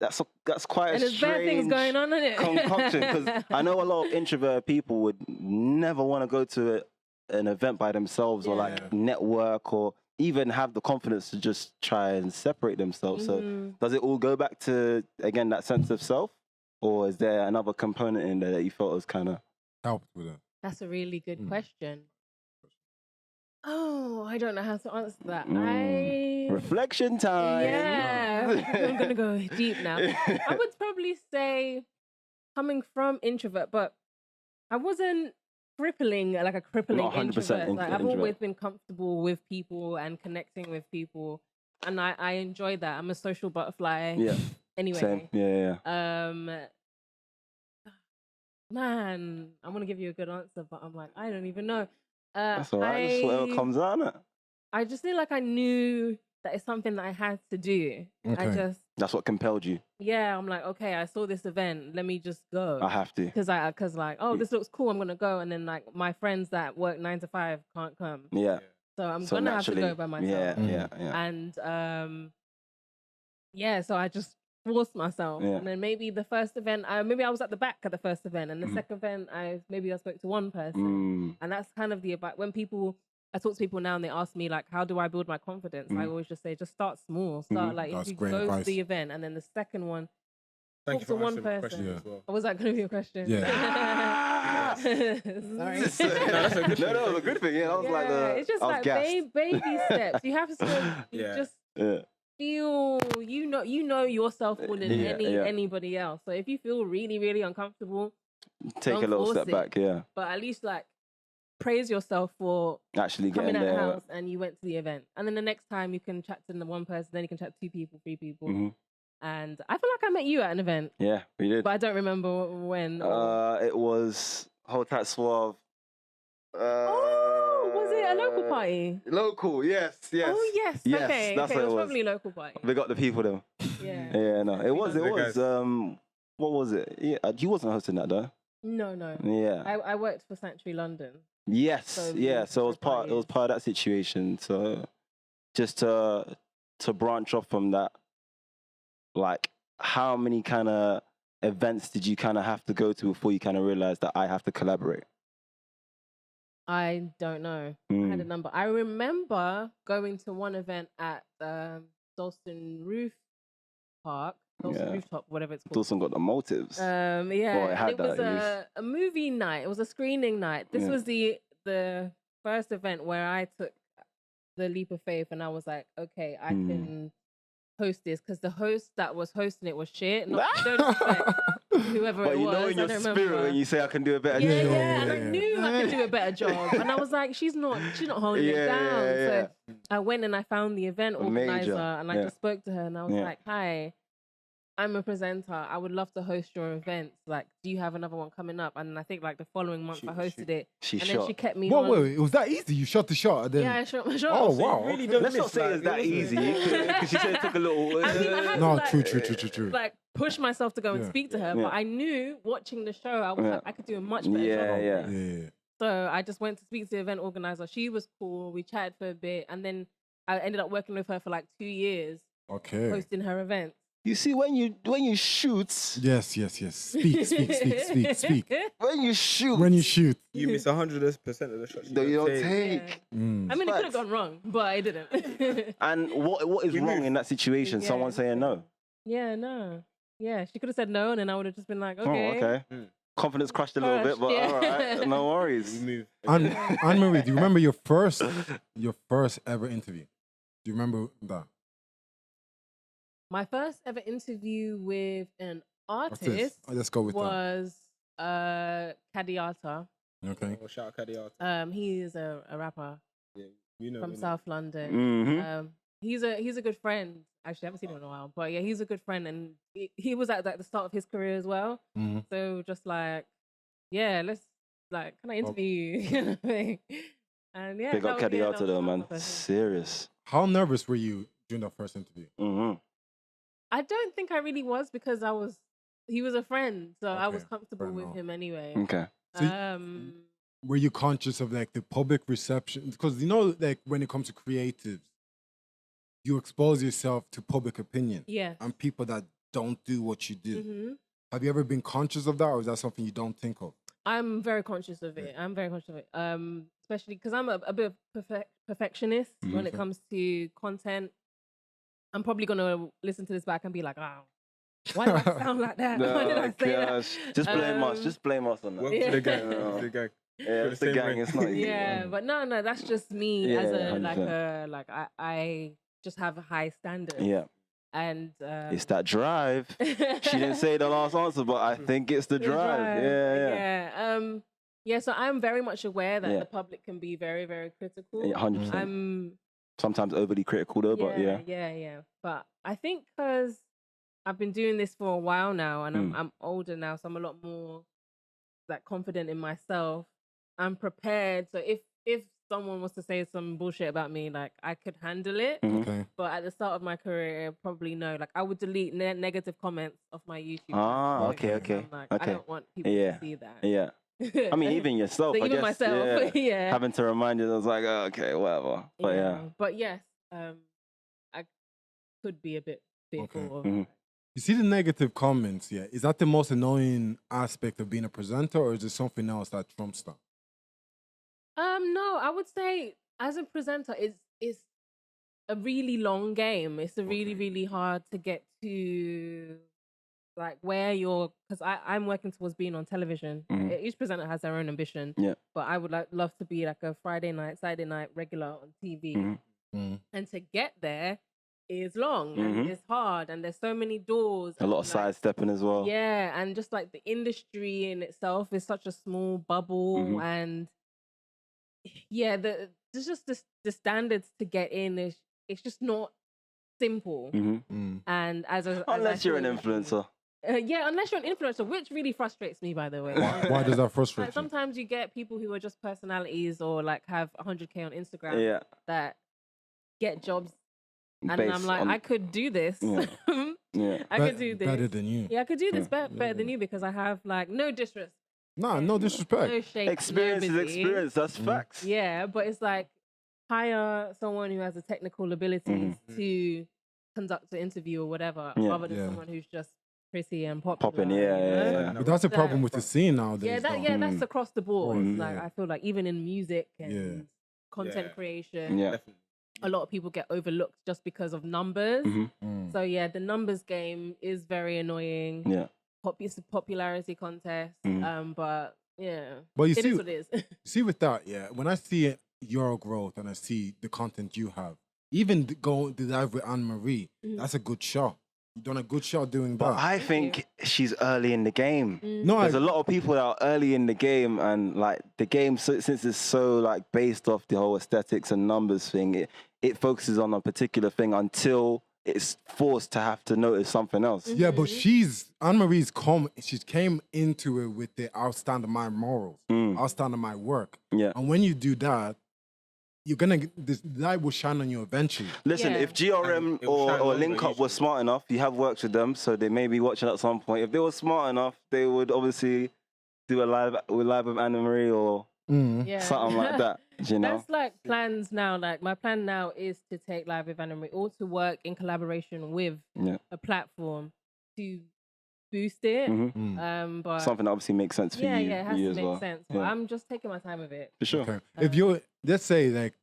Speaker 1: That's quite
Speaker 4: And
Speaker 1: a
Speaker 4: there's bad things
Speaker 1: strange
Speaker 4: going on in it.
Speaker 1: concoction, because I know a lot of introverted people would never want to go to an event by themselves or like
Speaker 3: Yeah.
Speaker 1: network or even have the confidence to just try and separate themselves. So
Speaker 4: Mhm.
Speaker 1: does it all go back to, again, that sense of self, or is there another component in there that you felt was kind of
Speaker 3: Helped with it.
Speaker 4: That's a really good
Speaker 3: Mm.
Speaker 4: question. Oh, I don't know how to answer that.
Speaker 1: reflection time?
Speaker 4: Yeah, I'm gonna go deep now. I would probably say coming from introvert, but I wasn't crippling
Speaker 1: Not
Speaker 4: introvert.
Speaker 1: 100%
Speaker 4: Like, I've
Speaker 1: introvert.
Speaker 4: always been comfortable with people and connecting with people, and I enjoy that. I'm a social butterfly.
Speaker 1: Yeah.
Speaker 4: Anyway.
Speaker 1: Same. Yeah.
Speaker 4: Man, I want to give you a good answer, but I'm like, I don't even know.
Speaker 1: That's all right. Just whatever comes out. Innit?
Speaker 4: I just feel like I knew that it's something that I had to do.
Speaker 3: Okay.
Speaker 1: That's what compelled you.
Speaker 4: Yeah, I'm like, okay, I saw this event. Let me just go.
Speaker 1: I have to.
Speaker 4: Because like, oh, this looks cool. I'm gonna go, and then like my friends that work 9 to 5 can't come,
Speaker 1: Yeah.
Speaker 4: so I'm
Speaker 1: So
Speaker 4: gonna have to
Speaker 1: naturally,
Speaker 4: go by myself.
Speaker 1: Yeah.
Speaker 4: And so I just forced myself.
Speaker 1: Yeah.
Speaker 4: And then maybe the first event, maybe I was at the back at the first event, and the second event, I spoke to one person, and that's kind of when I talk to people now and they ask me like, how do I build my confidence? I always just say, just start small. Start like
Speaker 3: That's
Speaker 4: if you
Speaker 3: great
Speaker 4: go
Speaker 3: advice.
Speaker 4: to the event, and then the second one,
Speaker 2: Thank you
Speaker 4: talk
Speaker 2: for
Speaker 4: to one
Speaker 2: answering my
Speaker 4: person.
Speaker 2: question
Speaker 3: Yeah.
Speaker 2: as well.
Speaker 4: Oh, was that going to be a question?
Speaker 3: Yeah.
Speaker 4: Sorry.
Speaker 2: that's a good
Speaker 1: No, that was a good thing. Yeah, I was like,
Speaker 4: It's just
Speaker 1: I was
Speaker 4: like
Speaker 1: gassed.
Speaker 4: baby steps. You have to
Speaker 2: Yeah.
Speaker 4: just
Speaker 1: Yeah.
Speaker 4: feel you know yourself more than
Speaker 1: Yeah.
Speaker 4: anybody else. So if you feel really, really uncomfortable,
Speaker 1: Take a
Speaker 4: Don't
Speaker 1: little
Speaker 4: force
Speaker 1: step
Speaker 4: it.
Speaker 1: back. Yeah.
Speaker 4: but at least like praise yourself for
Speaker 1: Actually
Speaker 4: coming
Speaker 1: getting
Speaker 4: out the
Speaker 1: there.
Speaker 4: house and you went to the event. And then the next time you can chat to the one person, then you can chat to 2 people, 3 people.
Speaker 1: Mhm.
Speaker 4: And I feel like I met you at an event,
Speaker 1: Yeah, we did.
Speaker 4: but I don't remember when.
Speaker 1: It was Hold Tight Suave.
Speaker 4: Oh, was it a local party?
Speaker 1: Local, yes.
Speaker 4: Oh yes.
Speaker 1: Yes,
Speaker 4: Okay.
Speaker 1: that's
Speaker 4: okay.
Speaker 1: what
Speaker 4: It was
Speaker 1: it was.
Speaker 4: probably a local party.
Speaker 1: We got the people though.
Speaker 4: Yeah.
Speaker 1: Yeah, no. It was.
Speaker 2: The guys.
Speaker 1: What was it? Yeah, you wasn't hosting that though.
Speaker 4: No.
Speaker 1: Yeah.
Speaker 4: I worked for Sanctuary London.
Speaker 1: Yes.
Speaker 4: So
Speaker 1: Yeah. So it was
Speaker 4: different
Speaker 1: part of that situation. So just to branch off from that, like how many kind of events did you kind of have to go to before you kind of realize that I have to collaborate?
Speaker 4: I don't know. I had a number. I remember going to one event at Dalston Rooftop, whatever it's called.
Speaker 1: Dawson got the motives.
Speaker 4: Yeah,
Speaker 1: Well, it had
Speaker 4: and it was
Speaker 1: that, at
Speaker 4: a movie night. It was a screening night. This
Speaker 1: Yeah.
Speaker 4: was the first event where I took the leap of faith, and I was like, okay, I can host this, because the host that was hosting it was shit. Don't expect whoever
Speaker 1: But
Speaker 4: it
Speaker 1: you
Speaker 4: was.
Speaker 1: know in
Speaker 4: I
Speaker 1: your
Speaker 4: don't
Speaker 1: spirit
Speaker 4: remember.
Speaker 1: when you say I can do a better
Speaker 4: Yeah,
Speaker 1: job.
Speaker 4: and I knew I could do a better job. And I was like, she's not holding it down.
Speaker 1: Yeah.
Speaker 4: So I went and I found the event organizer, and I
Speaker 1: Yeah.
Speaker 4: just spoke to her, and I was
Speaker 1: Yeah.
Speaker 4: like, hi, I'm a presenter. I would love to host your events. Like, do you have another one coming up? And I think like the following month I hosted it.
Speaker 1: She
Speaker 4: And
Speaker 1: shot.
Speaker 4: then she kept me
Speaker 3: What?
Speaker 4: on.
Speaker 3: Wait, it was that easy? You shot the shot and then.
Speaker 4: Yeah, I shot my shot.
Speaker 3: Oh wow.
Speaker 2: really
Speaker 3: okay.
Speaker 2: don't
Speaker 1: Let's not
Speaker 2: miss,
Speaker 1: say
Speaker 2: like,
Speaker 1: it's that
Speaker 2: it wasn't-
Speaker 1: easy because she said it took a little.
Speaker 4: I mean, I had
Speaker 3: No,
Speaker 4: to, like,
Speaker 3: true.
Speaker 4: like push myself to go and
Speaker 3: Yeah.
Speaker 4: speak to her,
Speaker 1: Yeah.
Speaker 4: but I knew watching the show, I was
Speaker 1: Yeah.
Speaker 4: like, I could do a much better
Speaker 1: Yeah,
Speaker 4: job.
Speaker 1: yeah.
Speaker 3: Yeah.
Speaker 4: So I just went to speak to the event organizer. She was cool. We chatted for a bit, and then I ended up working with her for like 2 years,
Speaker 3: Okay.
Speaker 4: hosting her events.
Speaker 1: You see, when you shoot,
Speaker 3: Yes. Speak.
Speaker 1: when you shoot,
Speaker 3: When you shoot.
Speaker 2: You miss 100% of the shots.
Speaker 1: you don't
Speaker 2: take.
Speaker 1: take.
Speaker 3: Mm.
Speaker 4: I mean, it could have
Speaker 1: Facts.
Speaker 4: gone wrong, but I didn't.
Speaker 1: And what is
Speaker 2: We
Speaker 1: wrong
Speaker 2: move.
Speaker 1: in that situation?
Speaker 4: Yeah.
Speaker 1: Someone saying no.
Speaker 4: Yeah, no. Yeah, she could have said no, and then I would have just been like, okay.
Speaker 1: Oh, okay. Confidence crushed a little bit, but
Speaker 4: Crushed,
Speaker 1: all
Speaker 4: yeah.
Speaker 1: right, no
Speaker 2: We
Speaker 1: worries.
Speaker 2: move.
Speaker 3: Anne Marie, do you remember your first ever interview? Do you remember that?
Speaker 4: My first ever interview with an
Speaker 3: What's
Speaker 4: artist
Speaker 3: this? Let's go with that.
Speaker 4: was Kadiata.
Speaker 3: Okay.
Speaker 2: Oh, shout out Kadiata.
Speaker 4: He is a rapper
Speaker 2: Yeah, you know.
Speaker 4: from
Speaker 2: innit?
Speaker 4: South London.
Speaker 1: Mm-hmm.
Speaker 4: He's a good friend. Actually, I haven't seen him in a while, but yeah, he's a good friend, and he was at like, the start of his career as well.
Speaker 3: Mhm.
Speaker 4: So just like, yeah, let's like, can I interview you? Kind of thing. And yeah,
Speaker 1: Big
Speaker 4: that
Speaker 1: up
Speaker 4: was- yeah, that
Speaker 1: Kadiata
Speaker 4: was
Speaker 1: though,
Speaker 4: my
Speaker 1: man.
Speaker 4: first
Speaker 1: Serious.
Speaker 3: How nervous were you during that first interview?
Speaker 1: Mm-hmm.
Speaker 4: I don't think I really was, because he was a friend, so I was
Speaker 3: Okay,
Speaker 4: comfortable
Speaker 3: fair
Speaker 4: with
Speaker 3: enough.
Speaker 4: him anyway.
Speaker 1: Okay.
Speaker 3: So you- Were you conscious of like the public reception? Because you know, like when it comes to creatives, you expose yourself to public opinion
Speaker 4: yeah.
Speaker 3: and people that don't do what you do.
Speaker 4: hmm
Speaker 3: Have you ever been conscious of that, or is that something you don't think of?
Speaker 4: I'm very conscious of it. I'm very conscious of it. Especially because I'm a bit of perfectionist when it
Speaker 3: Okay.
Speaker 4: comes to content. I'm probably gonna listen to this back and be like, "Oh, why did I sound like that? Why did I say that?"
Speaker 1: gosh. Just blame us.
Speaker 4: Um,
Speaker 1: Just blame us on that.
Speaker 2: Welcome to the gang.
Speaker 1: Yeah.
Speaker 2: Welcome to the gang.
Speaker 1: Yeah, it's the
Speaker 2: Same
Speaker 1: gang.
Speaker 2: way.
Speaker 1: It's not you.
Speaker 4: Yeah, but no, that's just me as
Speaker 1: Yeah,
Speaker 4: a
Speaker 1: 100%.
Speaker 4: I just have a high standard.
Speaker 1: Yeah.
Speaker 4: And
Speaker 1: It's that drive. She didn't say the last answer, but I think it's the
Speaker 4: The
Speaker 1: drive. Yeah.
Speaker 4: Yeah. Yeah, so I'm very much aware that
Speaker 1: Yeah.
Speaker 4: the public can be very, very critical.
Speaker 1: Yeah, 100%.
Speaker 4: I'm
Speaker 1: Sometimes overly critical though, but yeah.
Speaker 4: yeah. But I think because I've been doing this for a while now, and I'm older now, so I'm a lot more like confident in myself. I'm prepared. So if someone was to say some bullshit about me, like I could handle it.
Speaker 1: Mhm.
Speaker 3: Okay.
Speaker 4: But at the start of my career, probably no. Like I would delete negative comments off my YouTube.
Speaker 1: Ah,
Speaker 4: channel
Speaker 1: okay,
Speaker 4: because
Speaker 1: okay,
Speaker 4: I'm like, I
Speaker 1: okay.
Speaker 4: don't want people
Speaker 1: Yeah.
Speaker 4: to see that.
Speaker 1: Yeah. I mean, even yourself.
Speaker 4: So
Speaker 1: I
Speaker 4: even
Speaker 1: guess,
Speaker 4: myself, yeah.
Speaker 1: Having to remind you, I was like, oh, okay, whatever. But yeah.
Speaker 4: But yes, I could be a bit
Speaker 3: Okay.
Speaker 4: fearful of.
Speaker 1: Mhm.
Speaker 3: You see the negative comments, yeah? Is that the most annoying aspect of being a presenter, or is there something else that trumps that?
Speaker 4: No, I would say as a presenter, it's a really long game. It's a really,
Speaker 3: Okay.
Speaker 4: really hard to get to, like where you're, because I'm working towards being on television.
Speaker 1: Mhm.
Speaker 4: Each presenter has their own ambition.
Speaker 1: Yeah.
Speaker 4: But I would love to be like a Friday night, Saturday night regular on TV.
Speaker 1: Mhm.
Speaker 3: Mm.
Speaker 4: And to get there is long
Speaker 1: Mhm.
Speaker 4: and it's hard and there's so many doors.
Speaker 1: A lot
Speaker 4: and,
Speaker 1: of
Speaker 4: like,
Speaker 1: sidestepping as well.
Speaker 4: yeah, and just like the industry in itself is such a small bubble,
Speaker 1: Mhm.
Speaker 4: and yeah, there's just the standards to get in is it's just not simple.
Speaker 1: Mhm.
Speaker 3: Mm.
Speaker 4: And as
Speaker 1: Unless you're an
Speaker 4: thought it would be.
Speaker 1: influencer.
Speaker 4: Yeah, unless you're an influencer, which really frustrates me, by the way.
Speaker 3: Why does that frustrate
Speaker 4: Like
Speaker 3: you?
Speaker 4: sometimes you get people who are just personalities or like have 100K on Instagram
Speaker 1: Yeah.
Speaker 4: that get jobs, and
Speaker 1: Based
Speaker 4: I'm like,
Speaker 1: on-
Speaker 4: I could do this.
Speaker 1: Yeah. Yeah.
Speaker 4: I could do this.
Speaker 3: Better than you.
Speaker 4: Yeah, I could do this
Speaker 1: Yeah.
Speaker 4: better than you because I have like no disrespect,
Speaker 3: Nah, no disrespect.
Speaker 4: no shade. to
Speaker 1: Experience is
Speaker 4: nobody.
Speaker 1: experience. That's
Speaker 3: Mhm.
Speaker 1: facts.
Speaker 4: Yeah, but it's like hire someone who has the technical abilities to conduct the interview or whatever,
Speaker 1: Yeah.
Speaker 4: rather than
Speaker 3: Yeah.
Speaker 4: someone who's just pretty and popular.
Speaker 1: Popping, yeah,
Speaker 4: you know?
Speaker 1: yeah, yeah.
Speaker 3: But that's the
Speaker 4: So-
Speaker 3: problem with the scene nowadays.
Speaker 4: Yeah,
Speaker 3: though.
Speaker 4: that's
Speaker 1: Mm.
Speaker 4: across the board.
Speaker 3: Mm.
Speaker 4: Like
Speaker 3: Yeah.
Speaker 4: I feel like even in music and
Speaker 3: Yeah.
Speaker 4: content
Speaker 2: Yeah.
Speaker 4: creation,
Speaker 1: Yeah.
Speaker 2: Definitely.
Speaker 4: a lot of people get overlooked just because of numbers.
Speaker 1: Mhm.
Speaker 3: Mm.
Speaker 4: So yeah, the numbers game is very annoying.
Speaker 1: Yeah.
Speaker 4: It's a popularity contest.
Speaker 1: Mhm.
Speaker 4: But yeah,
Speaker 3: But you
Speaker 4: it
Speaker 3: see,
Speaker 4: is what it is.
Speaker 3: see with that, yeah, when I see your growth and I see the content you have, even go the live with Anne Marie,
Speaker 4: Mhm.
Speaker 3: that's a good shot. You've done a good shot doing
Speaker 1: But
Speaker 3: that.
Speaker 1: I
Speaker 4: Thank
Speaker 1: think she's early in the game.
Speaker 3: No,
Speaker 1: There's
Speaker 3: I,
Speaker 1: a lot of people that are early in the game, and like the game, since it's so like based off the whole aesthetics and numbers thing, it focuses on a particular thing until it's forced to have to notice something else.
Speaker 3: yeah, but
Speaker 4: Mhm.
Speaker 3: Anne Marie's she came into it with the outstanding my morals,
Speaker 1: Mm.
Speaker 3: outstanding my work.
Speaker 1: Yeah.
Speaker 3: And when you do that, you're gonna this light will shine on you eventually.
Speaker 1: Listen,
Speaker 4: Yeah.
Speaker 1: if GRM
Speaker 2: And it will shine
Speaker 1: or
Speaker 2: longer
Speaker 1: Link Up
Speaker 2: usually.
Speaker 1: was smart enough, you have worked with them, so they may be watching at some point. If they were smart enough, they would obviously do a live with Anna Marie or
Speaker 3: Mm.
Speaker 4: Yeah.
Speaker 1: something like that. You know?
Speaker 4: That's like plans now. Like my plan now is to take Live with Anna Marie or to work in collaboration with
Speaker 1: Yeah.
Speaker 4: a platform to boost it.
Speaker 1: Mhm.
Speaker 3: Mm.
Speaker 4: But
Speaker 1: Something that obviously makes sense for
Speaker 4: yeah,
Speaker 1: you,
Speaker 4: yeah, it has
Speaker 1: you
Speaker 4: to
Speaker 1: as
Speaker 4: make
Speaker 1: well.
Speaker 4: sense. But
Speaker 1: Yeah.
Speaker 4: I'm just taking my time with it.
Speaker 1: For sure.
Speaker 3: Okay. If you're, let's say, like,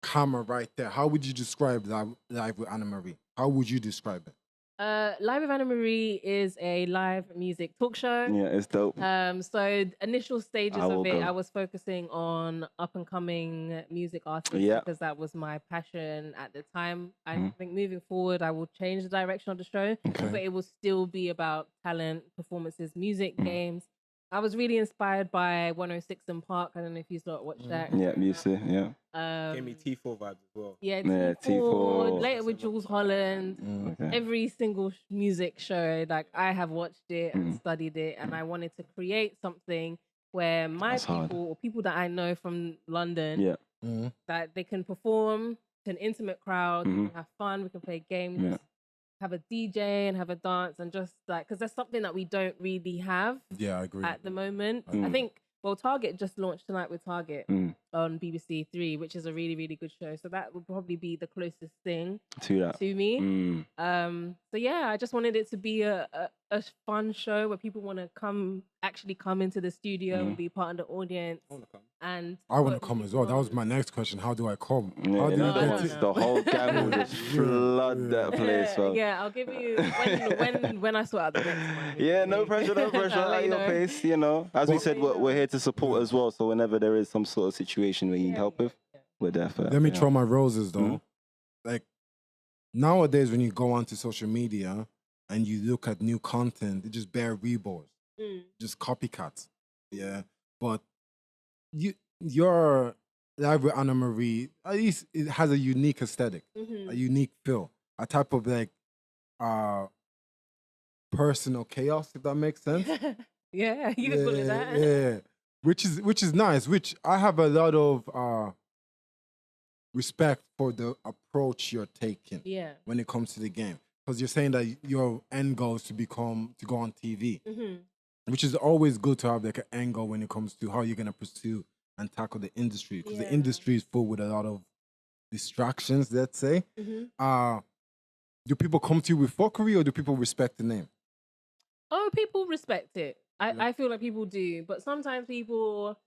Speaker 3: camera right there, how would you describe live with Anna Marie? How would you describe it?
Speaker 4: Live with Anna Marie is a live music talk show.
Speaker 1: Yeah, it's dope.
Speaker 4: So initial stages
Speaker 1: I will
Speaker 4: of it,
Speaker 1: go.
Speaker 4: I was focusing on up and coming music artists
Speaker 1: Yeah.
Speaker 4: because that was my passion at the time. I
Speaker 1: Mhm.
Speaker 4: think moving forward, I will change the direction of the show,
Speaker 3: Okay.
Speaker 4: but it will still be about talent, performances, music,
Speaker 1: Mhm.
Speaker 4: games. I was really inspired by 106 and Park. I don't know if you lot watched that.
Speaker 1: Yeah, music, yeah.
Speaker 2: Gave me T4 vibes as well.
Speaker 4: Yeah,
Speaker 1: Yeah,
Speaker 4: T4,
Speaker 1: T4.
Speaker 4: later with Jules Holland.
Speaker 3: Mm.
Speaker 1: Okay.
Speaker 4: Every single music show, like I have watched it and
Speaker 1: Mm.
Speaker 4: studied it, and I wanted to create something where my
Speaker 1: That's hard.
Speaker 4: people or people that I know from London,
Speaker 1: Yeah.
Speaker 3: Mm.
Speaker 4: that they can perform to an intimate crowd, we
Speaker 1: Mhm.
Speaker 4: can have fun, we can play games,
Speaker 1: Yeah.
Speaker 4: have a DJ and have a dance, and just like because that's something that we don't really have
Speaker 3: Yeah, I agree.
Speaker 4: at the moment.
Speaker 3: Mm.
Speaker 4: I think. Well, Target just launched Tonight with Target
Speaker 1: Mm.
Speaker 4: on BBC Three, which is a really, really good show. So that would probably be the closest thing
Speaker 1: To that.
Speaker 4: to me.
Speaker 1: Mm.
Speaker 4: So yeah, I just wanted it to be a fun show where people want to actually come into the studio and
Speaker 1: Mhm.
Speaker 4: be part of the audience.
Speaker 2: I wanna come.
Speaker 4: And
Speaker 3: I want
Speaker 4: work
Speaker 3: to
Speaker 4: with
Speaker 3: come as
Speaker 4: people
Speaker 3: well. That was
Speaker 4: on-
Speaker 3: my next question. How do I come?
Speaker 1: Yeah,
Speaker 3: How do
Speaker 1: no,
Speaker 3: you
Speaker 4: I
Speaker 3: get
Speaker 4: don't
Speaker 3: to?
Speaker 4: know.
Speaker 1: the whole gang will just
Speaker 3: Yeah.
Speaker 1: flood that place,
Speaker 4: yeah,
Speaker 1: bro.
Speaker 4: yeah, I'll give you when I sort out the next one.
Speaker 1: Yeah, no pressure, no pressure.
Speaker 4: I'll let
Speaker 1: At
Speaker 4: you
Speaker 1: your
Speaker 4: know.
Speaker 1: pace, you know. As we
Speaker 3: Well-
Speaker 1: said, we're here to support as well. So whenever there is some sort of situation where you need
Speaker 4: Yeah,
Speaker 1: help with,
Speaker 4: yeah.
Speaker 1: we're there for that.
Speaker 3: Let me
Speaker 1: yeah.
Speaker 3: throw my roses though.
Speaker 1: Mhm.
Speaker 3: Like nowadays, when you go onto social media and you look at new content, it just bare rebores,
Speaker 4: Mm.
Speaker 3: just copycats. Yeah, but your live with Anna Marie, at least it has a unique aesthetic,
Speaker 4: Mhm.
Speaker 3: a unique feel, a type of like personal chaos, if that makes sense.
Speaker 4: Yeah, you can call it that.
Speaker 3: Yeah, which is nice. Which I have a lot of respect for the approach you're taking
Speaker 4: Yeah.
Speaker 3: when it comes to the game, because you're saying that your end goal is to go on TV,
Speaker 4: Mm-hmm.
Speaker 3: which is always good to have like an end goal when it comes to how you're gonna pursue and tackle the industry, because the
Speaker 4: Yeah.
Speaker 3: industry is full with a lot of distractions. Let's say,
Speaker 4: Mm-hmm.
Speaker 3: do people come to you with fuckery or do people respect the name?
Speaker 4: Oh, people respect it.
Speaker 3: Yeah.
Speaker 4: I feel like people do, but sometimes people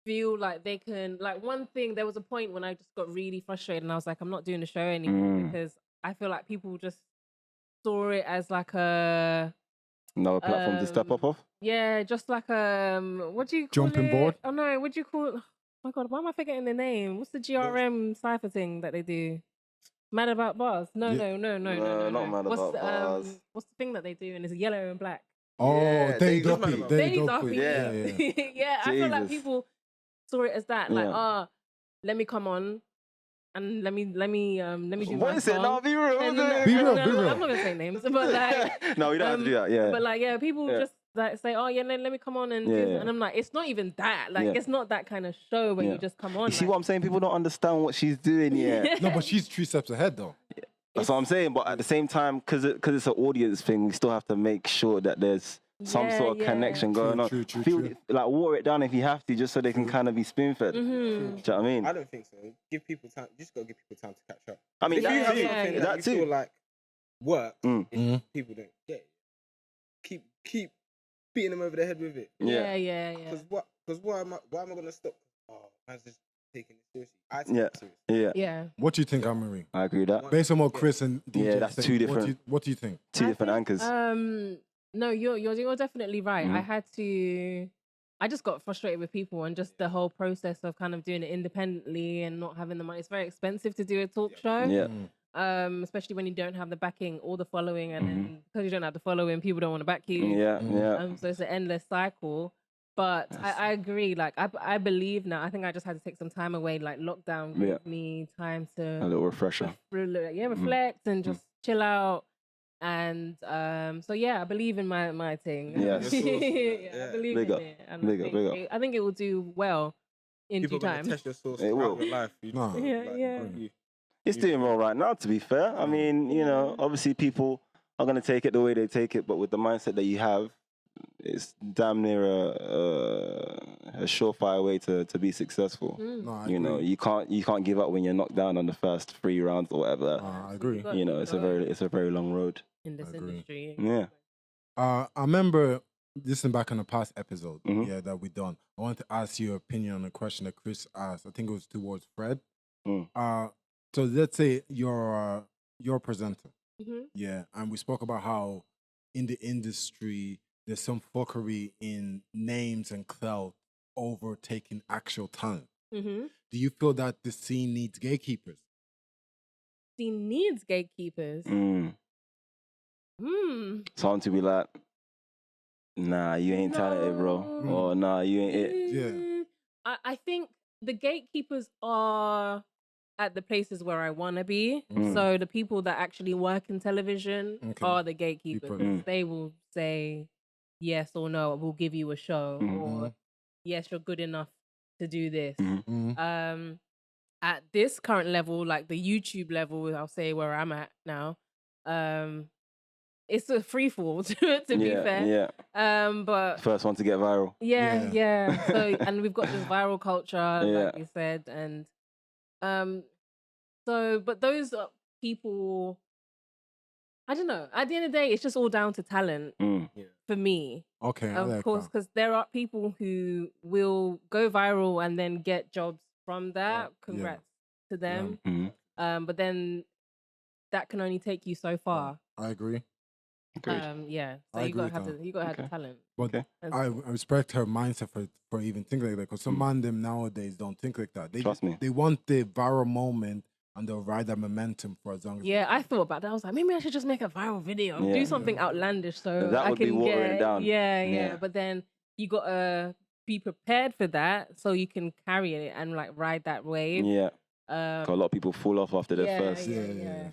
Speaker 4: feel like they can. Like one thing, there was a point when I just got really frustrated, and I was like, I'm not doing the show anymore because I feel like people just saw it as like a
Speaker 1: Another platform to step up
Speaker 4: Um,
Speaker 1: off.
Speaker 4: yeah, just like what do you call
Speaker 3: Jumping
Speaker 4: it?
Speaker 3: board?
Speaker 4: Oh no, what do you call it? Oh my god, why am I forgetting the name? What's the GRM cipher thing that they do? Mad About Bars? No,
Speaker 3: Yeah.
Speaker 4: no.
Speaker 1: Not Mad
Speaker 4: What's
Speaker 1: About
Speaker 4: the,
Speaker 1: Bars.
Speaker 4: what's the thing that they do and it's yellow and black?
Speaker 3: Oh,
Speaker 1: Yeah,
Speaker 3: they
Speaker 1: Dave's
Speaker 3: dopey,
Speaker 2: about-
Speaker 3: they
Speaker 4: Days
Speaker 3: dopey.
Speaker 4: off,
Speaker 1: Yeah.
Speaker 4: yeah. I feel like
Speaker 1: Jesus.
Speaker 4: people saw it as that, like,
Speaker 1: Yeah.
Speaker 4: let me come on and let me do
Speaker 1: What
Speaker 4: my
Speaker 1: is it?
Speaker 4: song.
Speaker 1: No, be real.
Speaker 4: And
Speaker 1: do
Speaker 4: then-
Speaker 1: it.
Speaker 3: Be real,
Speaker 4: no,
Speaker 3: be real.
Speaker 4: I'm not gonna say names, but like,
Speaker 1: no, we don't have to do that. Yeah.
Speaker 4: but like, yeah, people
Speaker 1: Yeah.
Speaker 4: just like say, "Oh, yeah, let me come on and do
Speaker 1: Yeah.
Speaker 4: this." And I'm like, it's not even that. Like,
Speaker 1: Yeah.
Speaker 4: it's not that kind of show where
Speaker 1: Yeah.
Speaker 4: you just come on.
Speaker 1: You see
Speaker 4: like,
Speaker 1: what I'm saying? People don't understand what she's doing yet.
Speaker 3: No, but she's 3 steps ahead though.
Speaker 1: That's what I'm saying. But at the same time, because it's an audience thing, we still have to make sure that there's some
Speaker 4: Yeah,
Speaker 1: sort of
Speaker 4: yeah.
Speaker 1: connection going on.
Speaker 3: True.
Speaker 1: Like, water it down if you have to, just so they can kind of be spoon fed.
Speaker 4: Mhm.
Speaker 1: Do you know what I mean?
Speaker 2: I don't think so. Give people time. You just gotta give people time to catch up.
Speaker 1: I mean,
Speaker 2: If you
Speaker 1: that
Speaker 2: have
Speaker 1: too.
Speaker 2: something
Speaker 4: yeah.
Speaker 2: that
Speaker 1: That
Speaker 2: you
Speaker 1: too.
Speaker 2: feel like works,
Speaker 1: Mm.
Speaker 2: if
Speaker 3: Mhm.
Speaker 2: people don't get it, keep beating them over the head with it.
Speaker 4: Yeah.
Speaker 2: Because why am I gonna stop? Oh, man's just taking it seriously. I take
Speaker 1: Yeah.
Speaker 2: it seriously.
Speaker 1: Yeah,
Speaker 4: Yeah.
Speaker 3: What do you think, Anne-Marie?
Speaker 1: I agree with that.
Speaker 3: Based on what Chris and DJ
Speaker 1: Yeah, that's
Speaker 3: said,
Speaker 1: two
Speaker 3: What
Speaker 1: different-
Speaker 3: what do you think?
Speaker 1: Two
Speaker 4: I
Speaker 1: different
Speaker 4: think,
Speaker 1: anchors.
Speaker 4: No, you're definitely right.
Speaker 1: Mhm.
Speaker 4: I just got frustrated with people and just the whole process of kind of doing it independently and not having the money. It's very expensive to do a talk show.
Speaker 1: Yeah.
Speaker 4: Especially when you don't have the backing or the following, and then because you don't have the following, people don't want to back you.
Speaker 1: Yeah,
Speaker 3: Mhm.
Speaker 1: yeah.
Speaker 4: So it's an endless cycle. But I agree. Like I believe now. I think I just had to take some time away. Like lockdown gave
Speaker 1: Yeah.
Speaker 4: me time
Speaker 1: A
Speaker 4: to
Speaker 1: little refresher.
Speaker 4: reflect and just chill out. And so yeah, I believe in my thing.
Speaker 1: Yes.
Speaker 2: Your sauce,
Speaker 4: I believe
Speaker 1: Big
Speaker 4: in
Speaker 1: up.
Speaker 4: it. And
Speaker 1: Big up, big up.
Speaker 4: I think it will do well in
Speaker 2: People
Speaker 4: due
Speaker 2: are gonna
Speaker 4: time.
Speaker 2: test your sauce
Speaker 1: It
Speaker 2: throughout
Speaker 1: will.
Speaker 2: your life. You
Speaker 3: No.
Speaker 2: just,
Speaker 4: Yeah,
Speaker 2: like,
Speaker 4: yeah.
Speaker 2: you-
Speaker 1: It's doing well right now, to be fair. I mean, you know, obviously people are going to take it the way they take it, but with the mindset that you have, it's damn near a surefire way to be successful.
Speaker 3: No, I
Speaker 1: You know,
Speaker 3: agree.
Speaker 1: you can't give up when you're knocked down on the first 3 rounds or whatever.
Speaker 3: I agree.
Speaker 4: got-
Speaker 1: You know, it's a very long road.
Speaker 4: in this
Speaker 3: I agree.
Speaker 4: industry.
Speaker 1: Yeah.
Speaker 3: I remember listening back on the past episode,
Speaker 1: Mhm.
Speaker 3: yeah, that we done. I want to ask your opinion on a question that Chris asked. I think it was towards Fred.
Speaker 1: Mm.
Speaker 3: So let's say you're a presenter,
Speaker 4: Mhm.
Speaker 3: yeah, and we spoke about how in the industry there's some fuckery in names and clout overtaking actual talent.
Speaker 4: Mhm.
Speaker 3: Do you feel that the scene needs gatekeepers?
Speaker 4: She needs gatekeepers.
Speaker 1: Someone to be like, nah, you ain't talented, bro.
Speaker 4: No.
Speaker 1: Or nah, you ain't it.
Speaker 3: Yeah.
Speaker 4: I think the gatekeepers are at the places where I want to be.
Speaker 1: Mm.
Speaker 4: So the people that actually work in television
Speaker 3: Okay.
Speaker 4: are the gatekeepers.
Speaker 3: People.
Speaker 1: Mm.
Speaker 4: They will say yes or no. We'll give you a show,
Speaker 1: Mhm.
Speaker 4: or yes, you're good enough to do this.
Speaker 3: Mhm.
Speaker 4: At this current level, like the YouTube level, I'll say where I'm at now. It's a free fall to be
Speaker 1: Yeah,
Speaker 4: fair.
Speaker 1: yeah.
Speaker 4: But
Speaker 1: First one to get viral.
Speaker 4: yeah. So and we've got this viral culture,
Speaker 1: Yeah.
Speaker 4: like you said, and so but those are people. I don't know. At the end of the day, it's just all down to talent
Speaker 1: Mm.
Speaker 4: for me,
Speaker 3: Okay, I
Speaker 4: of
Speaker 3: like
Speaker 4: course,
Speaker 3: that.
Speaker 4: because there are people who will go viral and then get jobs from that.
Speaker 3: Yeah.
Speaker 4: Congrats to them.
Speaker 1: Mhm.
Speaker 4: But then that can only take you so far.
Speaker 3: I agree.
Speaker 1: Agreed.
Speaker 4: Yeah. So
Speaker 3: I
Speaker 4: you
Speaker 3: agree
Speaker 4: gotta
Speaker 3: with
Speaker 4: have
Speaker 3: that.
Speaker 4: the you gotta have the
Speaker 1: Okay.
Speaker 4: talent.
Speaker 3: But
Speaker 1: Okay.
Speaker 4: And
Speaker 3: I respect her mindset for even thinking like that, because some man them nowadays don't think like that. They
Speaker 1: Trust me.
Speaker 3: They want the viral moment and they'll ride that momentum for as long as.
Speaker 4: yeah, I thought about that. I was like, maybe I should just make a viral video,
Speaker 1: Yeah.
Speaker 4: do something outlandish, so
Speaker 1: That
Speaker 4: I
Speaker 1: would be
Speaker 4: can
Speaker 1: watering it
Speaker 4: get.
Speaker 1: down.
Speaker 4: Yeah.
Speaker 1: Yeah.
Speaker 4: But then you gotta be prepared for that, so you can carry it and like ride that wave.
Speaker 1: Yeah. Got a lot of people fall off after their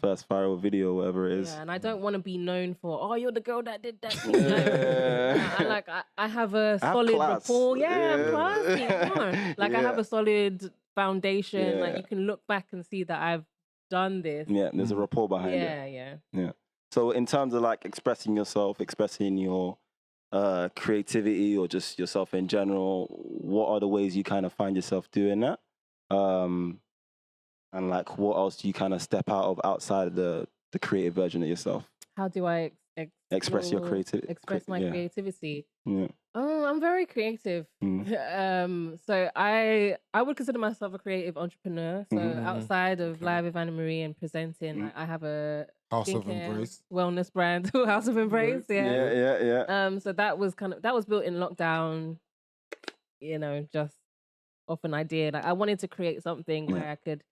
Speaker 1: first viral video, whatever it is.
Speaker 4: Yeah, and I don't want to be known for, oh, you're the girl that did that.
Speaker 1: Yeah.
Speaker 4: I have a solid
Speaker 1: class.
Speaker 4: rapport. Yeah,
Speaker 1: Yeah.
Speaker 4: I'm classy. Come on. Like I have
Speaker 1: Yeah.
Speaker 4: a solid foundation. Like
Speaker 1: Yeah.
Speaker 4: you can look back and see that I've done this.
Speaker 1: Yeah, there's a rapport behind it.
Speaker 4: Yeah.
Speaker 1: So in terms of like expressing yourself, expressing your creativity or just yourself in general, what are the ways you kind of find yourself doing that? And like what else do you kind of step out of outside of the creative version of yourself?
Speaker 4: How do I
Speaker 1: Express your
Speaker 4: explore-
Speaker 1: creativity.
Speaker 4: Express my creativity.
Speaker 1: Yeah.
Speaker 4: Oh, I'm very creative. So I would consider myself a creative entrepreneur. So
Speaker 1: Mhm.
Speaker 4: outside of
Speaker 3: Okay.
Speaker 4: Live with Anna Marie and presenting, I have a
Speaker 3: House of
Speaker 4: skincare
Speaker 3: Embrace.
Speaker 4: wellness brand, House of Embrace.
Speaker 1: Yeah.
Speaker 4: So that was built in lockdown. Just off an idea. Like I wanted to create something where I could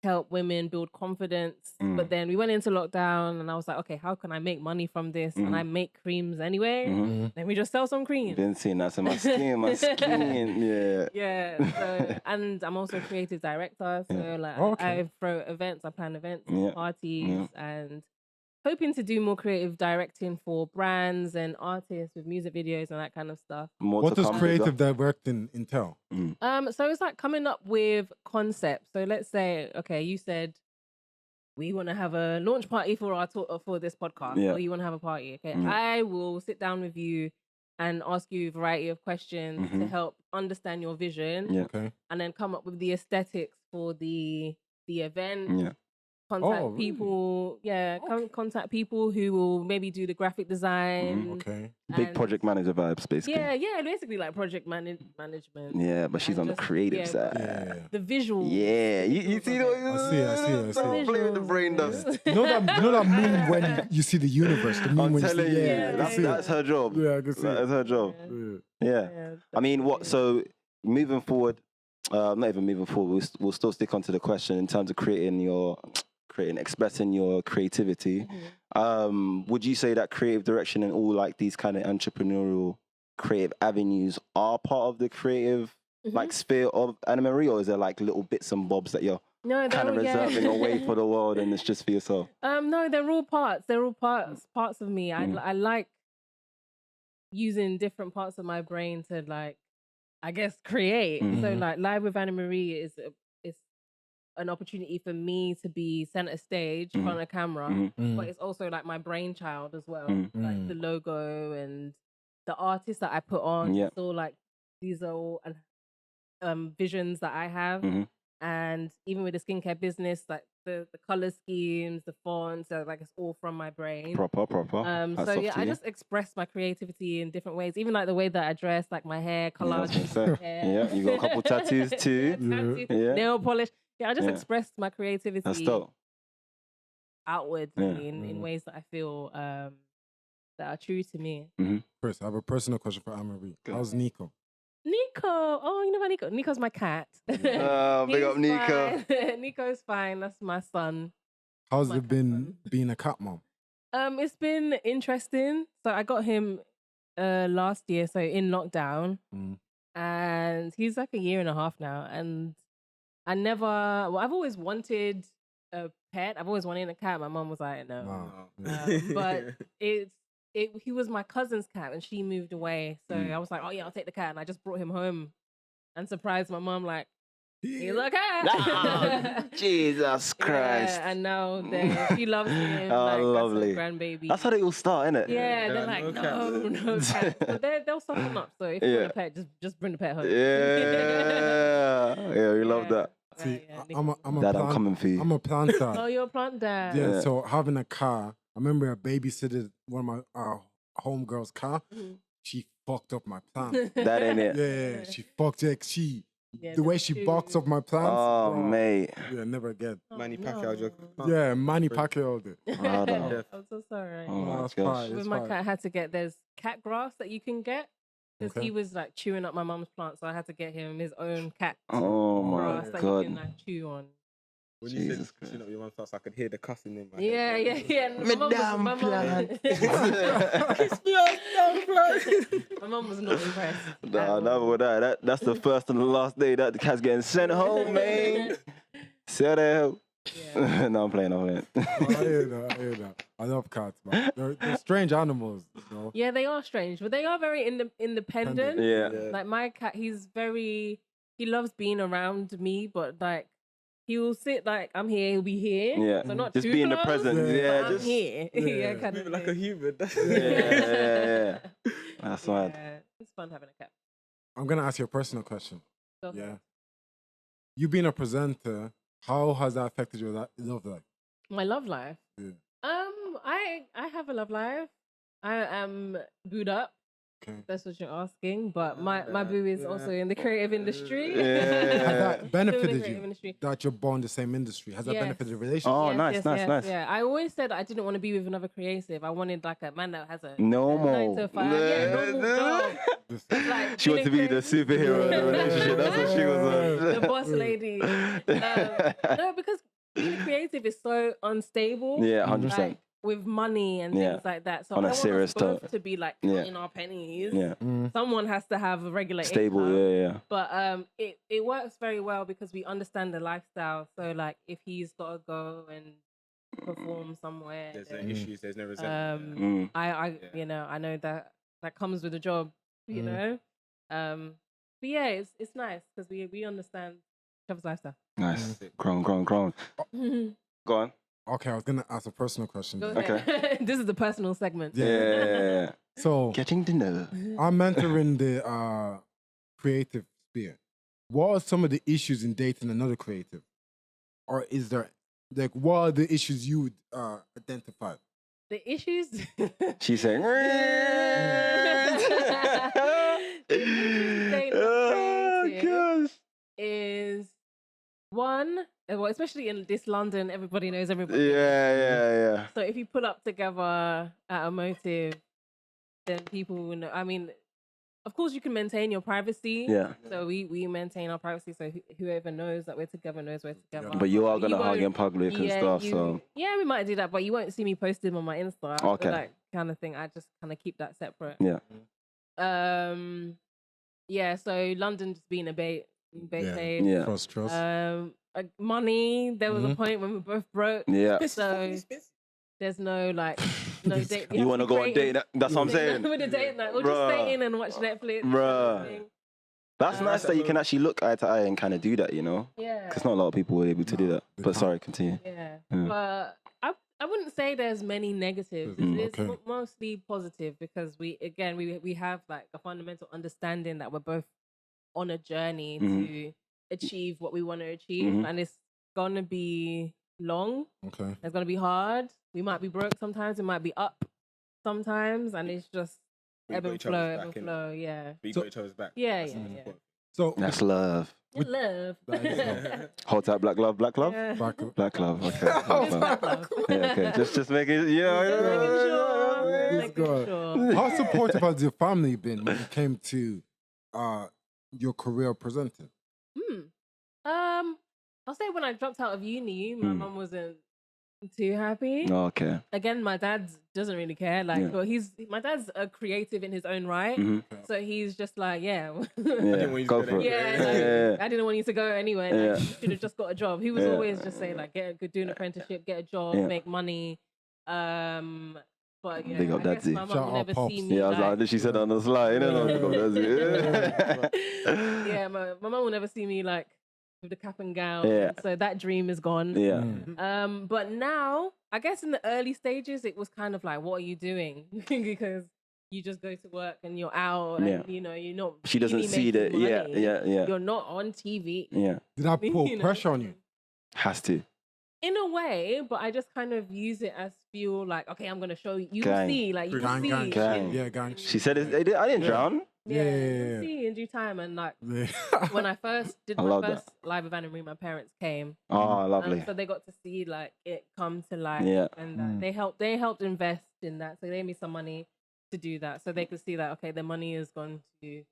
Speaker 4: help women build confidence. But then we went into lockdown, and I was like, okay, how can I make money from this? And I make creams anyway.
Speaker 1: Mhm.
Speaker 4: Then we just sell some creams.
Speaker 1: Been seeing that in my skin, Yeah.
Speaker 4: Yeah. So, and I'm also a creative director. So like
Speaker 3: Okay.
Speaker 4: I throw events, I plan events,
Speaker 1: Yeah.
Speaker 4: parties, and hoping to do more creative directing for brands and artists with music videos and that kind of stuff.
Speaker 1: More
Speaker 3: What
Speaker 1: to
Speaker 3: does
Speaker 1: come,
Speaker 3: creative directing entail?
Speaker 4: So it's like coming up with concepts. So let's say, okay, you said we want to have a launch party for for this podcast,
Speaker 1: Yeah.
Speaker 4: or you want to have a party. Okay,
Speaker 1: Mm.
Speaker 4: I will sit down with you and ask you a variety of questions to
Speaker 1: Mhm.
Speaker 4: help understand your vision,
Speaker 1: Yeah.
Speaker 3: Okay.
Speaker 4: and then come up with the aesthetics for the event.
Speaker 1: Yeah.
Speaker 4: Contact
Speaker 3: Oh, really?
Speaker 4: people, contact people who will maybe do the graphic design.
Speaker 3: Okay.
Speaker 1: Big
Speaker 4: and-
Speaker 1: project manager vibes, basically.
Speaker 4: Yeah, basically like project management.
Speaker 1: Yeah, but she's
Speaker 4: and
Speaker 1: on the
Speaker 4: just-
Speaker 1: creative
Speaker 4: yeah,
Speaker 1: side.
Speaker 3: Yeah.
Speaker 4: The visual.
Speaker 1: Yeah, you see what
Speaker 3: I see.
Speaker 1: Don't play with the brain dust.
Speaker 3: You know that meme when you see the universe? The meme
Speaker 1: I'm
Speaker 3: when
Speaker 1: telling
Speaker 3: you
Speaker 1: you,
Speaker 3: see,
Speaker 4: Yeah,
Speaker 3: I
Speaker 1: that's,
Speaker 3: see it.
Speaker 1: that's her job.
Speaker 3: Yeah, I can see
Speaker 1: That's
Speaker 3: it.
Speaker 1: her job.
Speaker 3: Yeah.
Speaker 1: Yeah. I mean, what? So moving forward, not even moving forward. We'll still stick onto the question in terms of expressing your creativity. Would you say that creative direction and all like these kind of entrepreneurial creative avenues are part of the creative like sphere of Anna Marie, or is there like little bits and bobs that you're
Speaker 4: No,
Speaker 1: kind of
Speaker 4: they're all-
Speaker 1: reserving away for the world and it's just for yourself?
Speaker 4: No, they're all parts. They're all parts of me. I like using different parts of my brain to like, I guess, create. So
Speaker 1: Mhm.
Speaker 4: like Live with Anna Marie is an opportunity for me to be center stage in front of camera,
Speaker 1: Mhm.
Speaker 4: but it's also like my brainchild as well.
Speaker 1: Mm.
Speaker 4: Like the logo and the artists that I put on.
Speaker 1: Yeah.
Speaker 4: So like these are all visions that I have.
Speaker 1: Mhm.
Speaker 4: And even with the skincare business, like the color schemes, the fonts, like it's all from my brain.
Speaker 1: Proper.
Speaker 4: So
Speaker 1: Hats off
Speaker 4: yeah,
Speaker 1: to
Speaker 4: I
Speaker 1: you.
Speaker 4: just express my creativity in different ways. Even like the way that I dress, like my hair,
Speaker 1: Yeah, I was
Speaker 4: collage,
Speaker 1: gonna say. Yeah, you got a couple tattoos too.
Speaker 4: Tattoo,
Speaker 1: Yeah.
Speaker 4: nail polish. Yeah, I just
Speaker 1: Yeah.
Speaker 4: express my creativity
Speaker 1: That's dope.
Speaker 4: outwardly
Speaker 1: Yeah.
Speaker 4: in ways that I feel that are true to me.
Speaker 3: Chris, I have a personal question for Anna Marie.
Speaker 1: Go.
Speaker 3: How's Nico?
Speaker 4: Nico, oh, you know about Nico? Nico's my cat.
Speaker 1: Big up
Speaker 4: He's
Speaker 1: Nico.
Speaker 4: fine. Nico's fine. That's my son.
Speaker 3: How's
Speaker 4: My
Speaker 3: it been
Speaker 4: son.
Speaker 3: being a cat mom?
Speaker 4: It's been interesting. So I got him last year, so in lockdown, and he's like a year and a half now. And I've always wanted a pet. I've always wanted a cat. My mom was like, no.
Speaker 3: Wow.
Speaker 4: But he was my cousin's cat, and she moved away. So I was like, oh yeah, I'll take the cat, and I just brought him home and surprised my mom like, he's a cat.
Speaker 1: Ah, Jesus Christ.
Speaker 4: Yeah, and now she loves him.
Speaker 1: Oh,
Speaker 4: like,
Speaker 1: lovely.
Speaker 4: That's her grandbaby.
Speaker 1: That's how they all start, innit?
Speaker 4: Yeah,
Speaker 2: They're
Speaker 4: they're
Speaker 2: like,
Speaker 4: like,
Speaker 2: "No
Speaker 4: no cats. But they'll soften up. So if you
Speaker 1: Yeah.
Speaker 4: want a pet, just bring the pet home.
Speaker 1: Yeah, we love that.
Speaker 3: See,
Speaker 4: Yeah,
Speaker 3: I'm a
Speaker 1: Dad, I'm
Speaker 3: plant.
Speaker 1: coming for you.
Speaker 3: I'm a plant
Speaker 4: Oh,
Speaker 3: dad.
Speaker 4: you're a plant dad.
Speaker 3: Yeah,
Speaker 1: Yeah.
Speaker 3: so having a car, I remember I babysitted one of my homegirl's car.
Speaker 4: Mhm.
Speaker 3: She fucked up my plant.
Speaker 1: That ain't it.
Speaker 3: Yeah, she fucked it.
Speaker 4: Yeah,
Speaker 3: The way
Speaker 4: that's
Speaker 3: she
Speaker 4: true.
Speaker 3: boxed up my plants.
Speaker 1: Oh,
Speaker 3: bro.
Speaker 1: mate.
Speaker 3: Yeah, never again.
Speaker 4: Oh,
Speaker 2: Manny
Speaker 4: no.
Speaker 2: Pacquiao joke.
Speaker 3: Yeah, Manny Pacquiao did.
Speaker 1: Hold on.
Speaker 2: Death.
Speaker 4: I'm so sorry.
Speaker 1: Oh my
Speaker 3: that's
Speaker 1: gosh.
Speaker 3: fine.
Speaker 4: With
Speaker 3: It's
Speaker 4: my
Speaker 3: fine.
Speaker 4: cat, I had to get there's cat grass that you can get because
Speaker 3: Okay.
Speaker 4: he was like chewing up my mum's plant, so I had to get him his own cat
Speaker 1: Oh my
Speaker 4: grass that you can
Speaker 1: God.
Speaker 4: like chew on.
Speaker 2: When you
Speaker 1: Jesus
Speaker 2: said
Speaker 1: Christ.
Speaker 2: shit up your mum's house, I could hear the cussing in my
Speaker 4: Yeah,
Speaker 2: head.
Speaker 4: yeah. My mum was-
Speaker 1: Madame
Speaker 4: my mum-
Speaker 1: plant.
Speaker 2: Kiss me off, young plant.
Speaker 4: My mum was not impressed.
Speaker 1: Nah, never with that. That's the first and the last day that the cat's getting sent home, man. See how the hell?
Speaker 4: Yeah.
Speaker 1: No, I'm playing.
Speaker 3: I hear that. I love cats, man. They're strange animals, you know.
Speaker 4: Yeah, they are strange, but they are very independent.
Speaker 1: Yeah.
Speaker 4: Like my cat, he loves being around me, but like he will sit like I'm here, he'll be here.
Speaker 1: Yeah.
Speaker 4: So not
Speaker 1: Just
Speaker 4: too
Speaker 1: be in the
Speaker 4: close,
Speaker 1: present.
Speaker 3: Yeah.
Speaker 1: Yeah,
Speaker 4: but I'm
Speaker 1: just.
Speaker 4: here. Yeah, kind
Speaker 2: Moving
Speaker 4: of
Speaker 2: like a
Speaker 4: thing.
Speaker 2: human.
Speaker 1: Yeah. That's mad.
Speaker 4: Yeah, it's fun having a cat.
Speaker 3: I'm gonna ask you a personal question.
Speaker 4: So,
Speaker 3: Yeah. You being a presenter, how has that affected your love life?
Speaker 4: My love life.
Speaker 3: Yeah.
Speaker 4: I have a love life. I am booed up.
Speaker 3: Okay.
Speaker 4: That's what you're asking. But my boo is also in the creative industry.
Speaker 1: Yeah.
Speaker 3: Has that
Speaker 4: Still in the
Speaker 3: benefited
Speaker 4: creative
Speaker 3: you?
Speaker 4: industry.
Speaker 3: That you're born in the same industry? Has that
Speaker 4: Yes.
Speaker 3: benefited the relationship?
Speaker 1: Oh, nice.
Speaker 4: Yeah, I always said I didn't want to be with another creative. I wanted like a man that has a
Speaker 1: Normal.
Speaker 4: 9 to 5. Yeah, normal job. Like,
Speaker 1: She wants to be the superhero in the relationship. That's what she was on.
Speaker 4: The boss lady. No, because being creative is so unstable.
Speaker 1: Yeah, 100%.
Speaker 4: Like, with money and
Speaker 1: Yeah.
Speaker 4: things like that. So
Speaker 1: On a
Speaker 4: I want
Speaker 1: serious
Speaker 4: us both
Speaker 1: note.
Speaker 4: to be like
Speaker 1: Yeah.
Speaker 4: counting our pennies.
Speaker 1: Yeah.
Speaker 4: Someone has to have a regular
Speaker 1: Stable.
Speaker 4: income.
Speaker 1: Yeah.
Speaker 4: But it works very well because we understand the lifestyle. So like if he's gotta go and perform somewhere,
Speaker 2: There's
Speaker 4: then,
Speaker 2: no issues. There's no resentment. there.
Speaker 1: Mm.
Speaker 4: I
Speaker 2: Yeah.
Speaker 4: I know that comes with the job, you know. But yeah, it's nice because we understand each other's lifestyle.
Speaker 1: Nice. Grown. Go on.
Speaker 3: Okay, I was gonna ask a personal question.
Speaker 4: Go
Speaker 3: then.
Speaker 4: ahead. This is the personal segment.
Speaker 1: Yeah.
Speaker 3: So
Speaker 1: Getting to know.
Speaker 3: I'm mentoring the creative sphere. What are some of the issues in dating another creative? Or is there like what are the issues you would identify?
Speaker 4: The issues.
Speaker 1: She's saying. Oh gosh.
Speaker 4: Is one, well, especially in this London, everybody knows everybody.
Speaker 1: Yeah.
Speaker 4: So if you pull up together at a motive, then people will know. I mean, of course, you can maintain your privacy.
Speaker 1: Yeah.
Speaker 4: So we maintain our privacy. So whoever knows that we're together knows we're together.
Speaker 1: But you are gonna hug
Speaker 4: won't-
Speaker 1: in public and stuff, so
Speaker 4: yeah, we might do that, but you won't see me posting on my Insta. or
Speaker 1: Okay.
Speaker 4: that kind of thing. I just kind of keep that separate.
Speaker 1: yeah.
Speaker 4: Yeah. So London just being a bait place.
Speaker 1: Yeah.
Speaker 3: Trust.
Speaker 4: Money. There was a point when we were both broke.
Speaker 1: Yeah.
Speaker 4: So there's no like no date.
Speaker 1: You want to go on date? That's what I'm saying.
Speaker 4: With a date night, we'll
Speaker 1: Bruh.
Speaker 4: just stay in and watch Netflix.
Speaker 1: Bruh. That's nice that you can actually look eye to eye and kind of do that, you know?
Speaker 4: Yeah.
Speaker 1: Because not a lot of people were able to do that.
Speaker 3: they
Speaker 1: But
Speaker 3: can't.
Speaker 1: sorry, continue.
Speaker 4: Yeah.
Speaker 1: Yeah.
Speaker 4: But I wouldn't say there's many negatives. It's
Speaker 3: okay.
Speaker 4: mostly positive because we have like a fundamental understanding that we're both on a journey to achieve what we want to achieve, and it's gonna be long.
Speaker 3: Okay.
Speaker 4: It's gonna be hard. We might be broke sometimes. We might be up sometimes, and it's just
Speaker 2: We
Speaker 4: ebb
Speaker 2: got
Speaker 4: and
Speaker 2: each other's
Speaker 4: flow,
Speaker 2: back, innit?
Speaker 4: Yeah.
Speaker 2: We
Speaker 3: So-
Speaker 2: got each other's back.
Speaker 4: Yeah,
Speaker 2: That's
Speaker 4: yeah,
Speaker 2: the
Speaker 4: yeah.
Speaker 2: important.
Speaker 3: So
Speaker 1: That's love.
Speaker 4: Love.
Speaker 3: That is
Speaker 1: Hold tight, black love.
Speaker 4: Yeah.
Speaker 1: Black love. Okay.
Speaker 4: It's
Speaker 1: Black love.
Speaker 4: black love.
Speaker 1: Yeah, okay. Just make it. Yeah.
Speaker 3: It's
Speaker 4: Making
Speaker 3: good.
Speaker 4: sure.
Speaker 3: how supportive has your family been when it came to your career presenting?
Speaker 4: I'll say when I dropped out of uni, my mum wasn't too happy.
Speaker 1: Okay.
Speaker 4: Again, my dad doesn't really care. Like,
Speaker 1: Yeah.
Speaker 4: but my dad's a creative in his own right,
Speaker 1: Mhm.
Speaker 4: so he's just like, yeah,
Speaker 1: Yeah.
Speaker 2: want you to
Speaker 1: Go
Speaker 2: go
Speaker 1: for it.
Speaker 2: there.
Speaker 4: yeah. Like,
Speaker 1: Yeah.
Speaker 4: I didn't want you to go anywhere.
Speaker 1: Yeah.
Speaker 4: Like, you should have just got a job. He was
Speaker 1: Yeah.
Speaker 4: always just saying like, do an apprenticeship, get a job,
Speaker 1: Yeah.
Speaker 4: make money. But yeah,
Speaker 1: Big up
Speaker 4: I guess
Speaker 1: Dadsy.
Speaker 4: my mum
Speaker 3: Shout
Speaker 4: will
Speaker 3: out
Speaker 4: never
Speaker 3: Pops.
Speaker 4: see me.
Speaker 1: Yeah, I was like, she said that on the slide. You know,
Speaker 4: Yeah, my mum will never see me like with the cap and gown.
Speaker 1: Yeah.
Speaker 4: So that dream is gone.
Speaker 1: Yeah.
Speaker 4: But now, I guess in the early stages, it was kind of like, what are you doing? Because you just go to work and you're out, and
Speaker 1: Yeah.
Speaker 4: you know, you're not.
Speaker 1: She doesn't
Speaker 4: really
Speaker 1: see that.
Speaker 4: making
Speaker 1: Yeah.
Speaker 4: money.
Speaker 1: Yeah.
Speaker 4: You're not on TV.
Speaker 1: Yeah.
Speaker 3: Did that put
Speaker 4: You know?
Speaker 3: pressure on you?
Speaker 1: Has to.
Speaker 4: In a way, but I just kind of use it as fuel. Like, okay, I'm gonna show you. You
Speaker 1: Gang.
Speaker 4: see, like you
Speaker 3: Gang,
Speaker 4: see.
Speaker 3: gang,
Speaker 1: Gang.
Speaker 3: Yeah, gang.
Speaker 1: She said it. I didn't drown.
Speaker 4: Yeah,
Speaker 3: Yeah.
Speaker 4: you'll see in due time. And like
Speaker 3: Yeah.
Speaker 4: when I first did
Speaker 1: I
Speaker 4: my
Speaker 1: love that.
Speaker 4: first live anniversary, my parents came.
Speaker 1: Oh, lovely.
Speaker 4: So they got to see like it come to life,
Speaker 1: Yeah.
Speaker 4: and they helped invest in that. So they gave me some money to do that, so they could see that okay, their money has gone to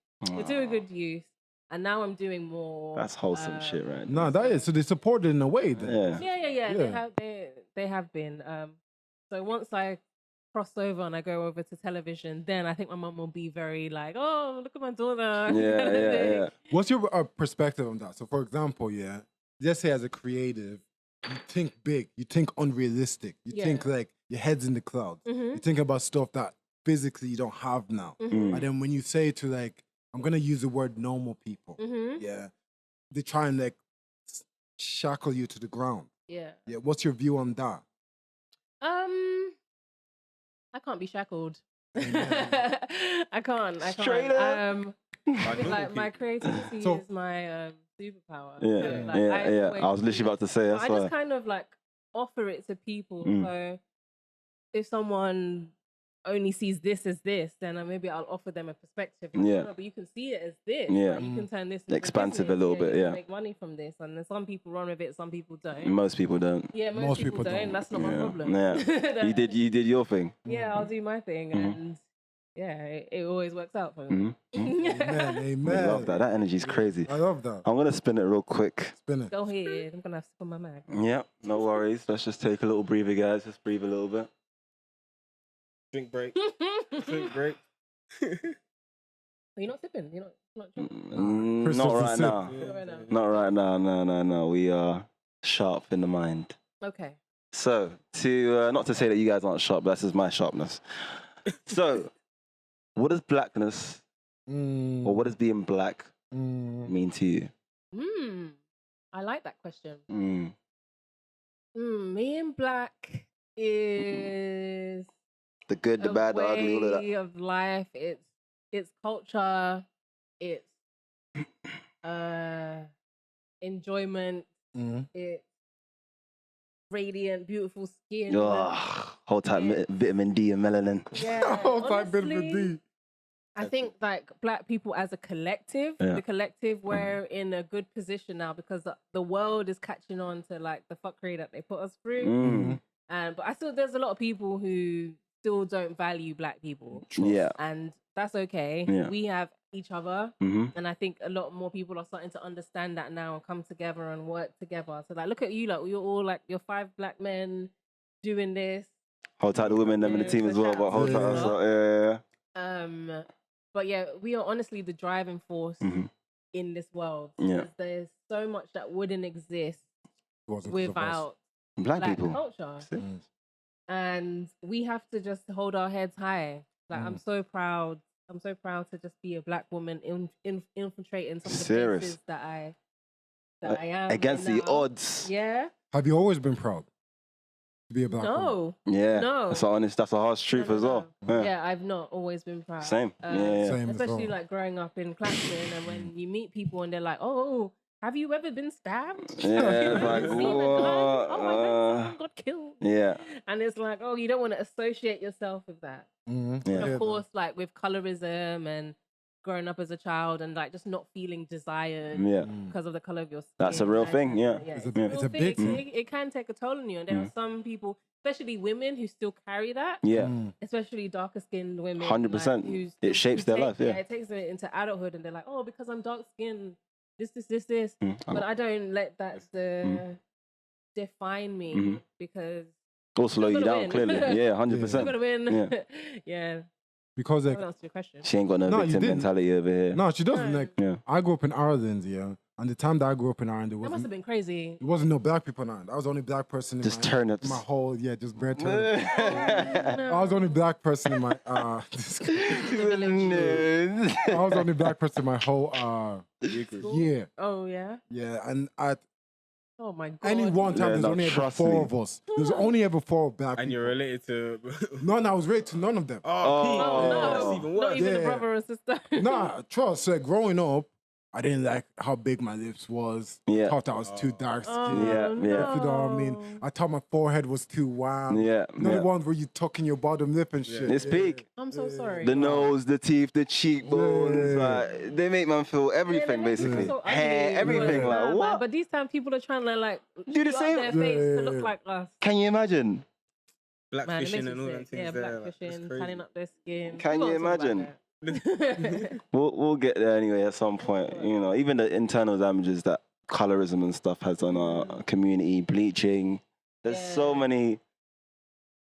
Speaker 4: do a good use. And now I'm doing more.
Speaker 1: That's wholesome shit, right?
Speaker 3: No, that is. So they supported in a way then.
Speaker 1: Yeah.
Speaker 4: Yeah.
Speaker 3: Yeah.
Speaker 4: They have been. So once I cross over and I go over to television, then I think my mum will be very like, oh, look at my daughter.
Speaker 1: Yeah.
Speaker 3: What's your perspective on that? So, for example, yeah, let's say as a creative, you think big, you think unrealistic, you think like your head's in the clouds. You think about stuff that physically you don't have now. And then when you say to like, I'm gonna use the word normal people, yeah, they try and like shackle you to the ground.
Speaker 4: Yeah.
Speaker 3: Yeah, what's your view on that?
Speaker 4: I can't be shackled.
Speaker 3: Amen.
Speaker 4: I can't.
Speaker 1: Straight up.
Speaker 4: I feel like my creativity
Speaker 3: So-
Speaker 4: is my superpower.
Speaker 1: Yeah,
Speaker 4: So, like,
Speaker 1: yeah.
Speaker 4: always
Speaker 1: I was literally about to say that's
Speaker 4: I
Speaker 1: why.
Speaker 4: just kind of like offer it to people.
Speaker 1: Mm.
Speaker 4: So if someone only sees this as this, then maybe I'll offer them a perspective. Like,
Speaker 1: Yeah.
Speaker 4: "No, but you can see it as this.
Speaker 1: Yeah.
Speaker 4: Like, you can turn this into
Speaker 1: Expansive a
Speaker 4: business.
Speaker 1: little bit,
Speaker 4: you
Speaker 1: yeah.
Speaker 4: can make money from this. And then some people run with it, some people don't.
Speaker 1: Most people don't.
Speaker 4: Yeah, most
Speaker 3: Most
Speaker 4: people
Speaker 3: people
Speaker 4: don't.
Speaker 3: don't.
Speaker 4: That's not my
Speaker 1: Yeah.
Speaker 4: problem.
Speaker 1: Yeah. You did your thing.
Speaker 4: Yeah, I'll do my thing,
Speaker 1: Mhm.
Speaker 4: and yeah, it always works out for me.
Speaker 3: Amen,
Speaker 1: I
Speaker 3: amen.
Speaker 1: love that. That energy's crazy.
Speaker 3: I love that.
Speaker 1: I'm gonna spin it real quick.
Speaker 3: Spin it.
Speaker 4: Go ahead. I'm gonna have to put my mag.
Speaker 1: Yeah, no worries. Let's just take a little breather, guys. Just breathe a little bit.
Speaker 2: Drink break. Drink break.
Speaker 4: You're not sipping. You're not drinking.
Speaker 3: Chris
Speaker 1: Not
Speaker 3: doesn't
Speaker 1: right
Speaker 3: sip.
Speaker 1: now.
Speaker 2: Yeah.
Speaker 4: Not right now.
Speaker 1: Not right now. No. We are sharp in the mind.
Speaker 4: Okay.
Speaker 1: So, to not to say that you guys aren't sharp, but that's just my sharpness. So, what does blackness or what does being black mean to you?
Speaker 4: I like that question.
Speaker 1: Mm.
Speaker 4: Me and black is
Speaker 1: The good, the
Speaker 4: a
Speaker 1: bad, the ugly, all of that.
Speaker 4: way of life. It's culture. It's enjoyment. It's radiant, beautiful skin.
Speaker 1: Whole time
Speaker 4: Yeah.
Speaker 1: vitamin D and melanin.
Speaker 4: Yeah,
Speaker 3: Whole time been with
Speaker 4: honestly,
Speaker 3: D.
Speaker 4: I think like black people as a collective,
Speaker 1: Yeah.
Speaker 4: the collective, we're in a good position now because the world is catching on to like the fuckery that they put us through.
Speaker 1: Mm.
Speaker 4: But I still there's a lot of people who still don't value black people,
Speaker 1: Yeah.
Speaker 4: and that's okay.
Speaker 1: Yeah.
Speaker 4: We have each other,
Speaker 1: Mm-hmm.
Speaker 4: and I think a lot more people are starting to understand that now and come together and work together. So like, look at you, like you're all like you're 5 black men doing this.
Speaker 1: Hold tight the women them in the
Speaker 4: Yeah,
Speaker 1: team
Speaker 4: so
Speaker 1: as well,
Speaker 4: shout
Speaker 1: but
Speaker 4: out
Speaker 1: hold
Speaker 3: to
Speaker 1: tight
Speaker 3: them.
Speaker 1: us. Yeah.
Speaker 4: But yeah, we are honestly the driving force
Speaker 1: Mhm.
Speaker 4: in this world.
Speaker 1: Yeah.
Speaker 4: Because there's so much that wouldn't exist
Speaker 3: Wasn't 'cause of us.
Speaker 4: without
Speaker 1: Black
Speaker 4: black
Speaker 1: people.
Speaker 4: culture.
Speaker 3: Mm.
Speaker 4: And we have to just hold our heads high. Like I'm so proud. I'm so proud to just be a black woman infiltrating some of the
Speaker 1: Serious.
Speaker 4: places that I am
Speaker 1: Against
Speaker 4: right
Speaker 1: the
Speaker 4: now.
Speaker 1: odds.
Speaker 4: Yeah.
Speaker 3: Have you always been proud to be a black woman?
Speaker 4: No.
Speaker 1: Yeah.
Speaker 4: No.
Speaker 1: That's honest. That's a harsh truth
Speaker 4: No,
Speaker 1: as
Speaker 4: no,
Speaker 1: well.
Speaker 4: no.
Speaker 1: Yeah.
Speaker 4: Yeah, I've not always been proud.
Speaker 1: Same. Yeah.
Speaker 3: Same as
Speaker 4: Especially
Speaker 3: well.
Speaker 4: like growing up in Clapton, and when you meet people and they're like, "Oh, have you ever been stabbed?
Speaker 1: Yeah,
Speaker 4: Have you
Speaker 1: it's
Speaker 4: ever
Speaker 1: like,
Speaker 4: seen a gun?
Speaker 1: what?
Speaker 4: Oh, I heard someone got killed."
Speaker 1: Yeah.
Speaker 4: And it's like, oh, you don't want to associate yourself with that.
Speaker 3: Mhm.
Speaker 1: Yeah.
Speaker 4: And
Speaker 3: Yeah,
Speaker 4: of course, like with colorism and growing up as a child and like just not feeling desired
Speaker 1: Yeah.
Speaker 4: because of the color of your skin.
Speaker 1: That's a real thing, yeah.
Speaker 3: It's
Speaker 4: It's
Speaker 3: a-
Speaker 4: a
Speaker 3: it's
Speaker 4: real
Speaker 3: a big
Speaker 4: thing.
Speaker 3: thing.
Speaker 4: It can take a toll on you. And there are some people, especially women, who still carry that.
Speaker 1: Yeah.
Speaker 3: Mm.
Speaker 4: Especially darker skinned women.
Speaker 1: 100%.
Speaker 4: who
Speaker 1: It
Speaker 4: still-
Speaker 1: shapes
Speaker 4: who
Speaker 1: their
Speaker 4: take-
Speaker 1: life, yeah.
Speaker 4: It takes them into adulthood and they're like, oh, because I'm dark skinned, this.
Speaker 1: Mm.
Speaker 4: But I don't let that define me
Speaker 1: Mhm.
Speaker 4: because
Speaker 1: Or slow
Speaker 4: Still
Speaker 1: you
Speaker 4: gotta
Speaker 1: down,
Speaker 4: win.
Speaker 1: clearly. Yeah,
Speaker 4: I'm
Speaker 1: 100%.
Speaker 4: gonna win.
Speaker 1: Yeah.
Speaker 4: Yeah.
Speaker 3: Because like,
Speaker 4: That answers your question.
Speaker 1: She ain't got no
Speaker 3: No, you
Speaker 1: victim
Speaker 3: didn't.
Speaker 1: mentality over here.
Speaker 3: no, she doesn't.
Speaker 4: No.
Speaker 3: Like,
Speaker 1: Yeah.
Speaker 3: I grew up in Ireland, yeah, and the time that I grew up in Ireland, there
Speaker 4: That must have
Speaker 3: wasn't,
Speaker 4: been crazy.
Speaker 3: there wasn't no black people in Ireland. I was the only black person in
Speaker 1: Just
Speaker 3: my,
Speaker 1: turnips.
Speaker 3: in my whole, yeah, just bare turnips.
Speaker 4: No.
Speaker 3: I was the only black person in my, I was the only black person in my whole, year.
Speaker 4: Oh yeah.
Speaker 3: Yeah, and at
Speaker 4: Oh my god.
Speaker 3: any one time,
Speaker 1: Yeah,
Speaker 3: there's
Speaker 1: no,
Speaker 3: only ever
Speaker 1: trust
Speaker 3: 4
Speaker 1: me.
Speaker 3: of us. There's only ever 4 black
Speaker 2: And
Speaker 3: people.
Speaker 2: you're related to.
Speaker 3: No, I was related to none of them.
Speaker 2: Oh,
Speaker 1: Oh,
Speaker 4: Oh, no.
Speaker 2: that's even
Speaker 4: Not
Speaker 2: worse.
Speaker 4: even a
Speaker 3: Yeah.
Speaker 4: brother or sister.
Speaker 3: Nah, trust. So growing up, I didn't like how big my lips was.
Speaker 1: Yeah.
Speaker 3: Thought I was too dark skinned.
Speaker 4: Oh,
Speaker 1: Yeah, yeah.
Speaker 3: If you know what I mean.
Speaker 4: no.
Speaker 3: I thought my forehead was too wild.
Speaker 1: Yeah.
Speaker 3: You know
Speaker 1: Yeah.
Speaker 3: the ones where you tucking your bottom lip and shit.
Speaker 1: It's peak.
Speaker 4: I'm so sorry.
Speaker 1: The nose, the teeth, the cheekbones,
Speaker 3: Yeah.
Speaker 1: like, they make man feel everything,
Speaker 4: Yeah, they make people
Speaker 1: basically.
Speaker 4: so ugly.
Speaker 1: Hair, everything,
Speaker 3: Yeah.
Speaker 1: like,
Speaker 4: Nah, man,
Speaker 1: what?
Speaker 4: But these times people are trying to like
Speaker 1: Do the
Speaker 4: shoot up
Speaker 1: same-
Speaker 4: their face to
Speaker 3: Yeah.
Speaker 4: look like us.
Speaker 1: Can you imagine?
Speaker 2: Black
Speaker 4: Man, it
Speaker 2: fishing
Speaker 4: makes
Speaker 2: and
Speaker 4: me
Speaker 2: all
Speaker 4: sick.
Speaker 2: them things
Speaker 4: Yeah,
Speaker 2: there.
Speaker 4: black
Speaker 2: like, that's
Speaker 4: fishing,
Speaker 2: crazy.
Speaker 4: tanning up their skin.
Speaker 1: Can
Speaker 4: We
Speaker 1: you
Speaker 4: gotta talk about
Speaker 1: imagine?
Speaker 4: that.
Speaker 1: We'll get there anyway at some point. You know, even the internal damages that colorism and stuff has on our community, bleaching. There's so
Speaker 4: Yeah.
Speaker 1: many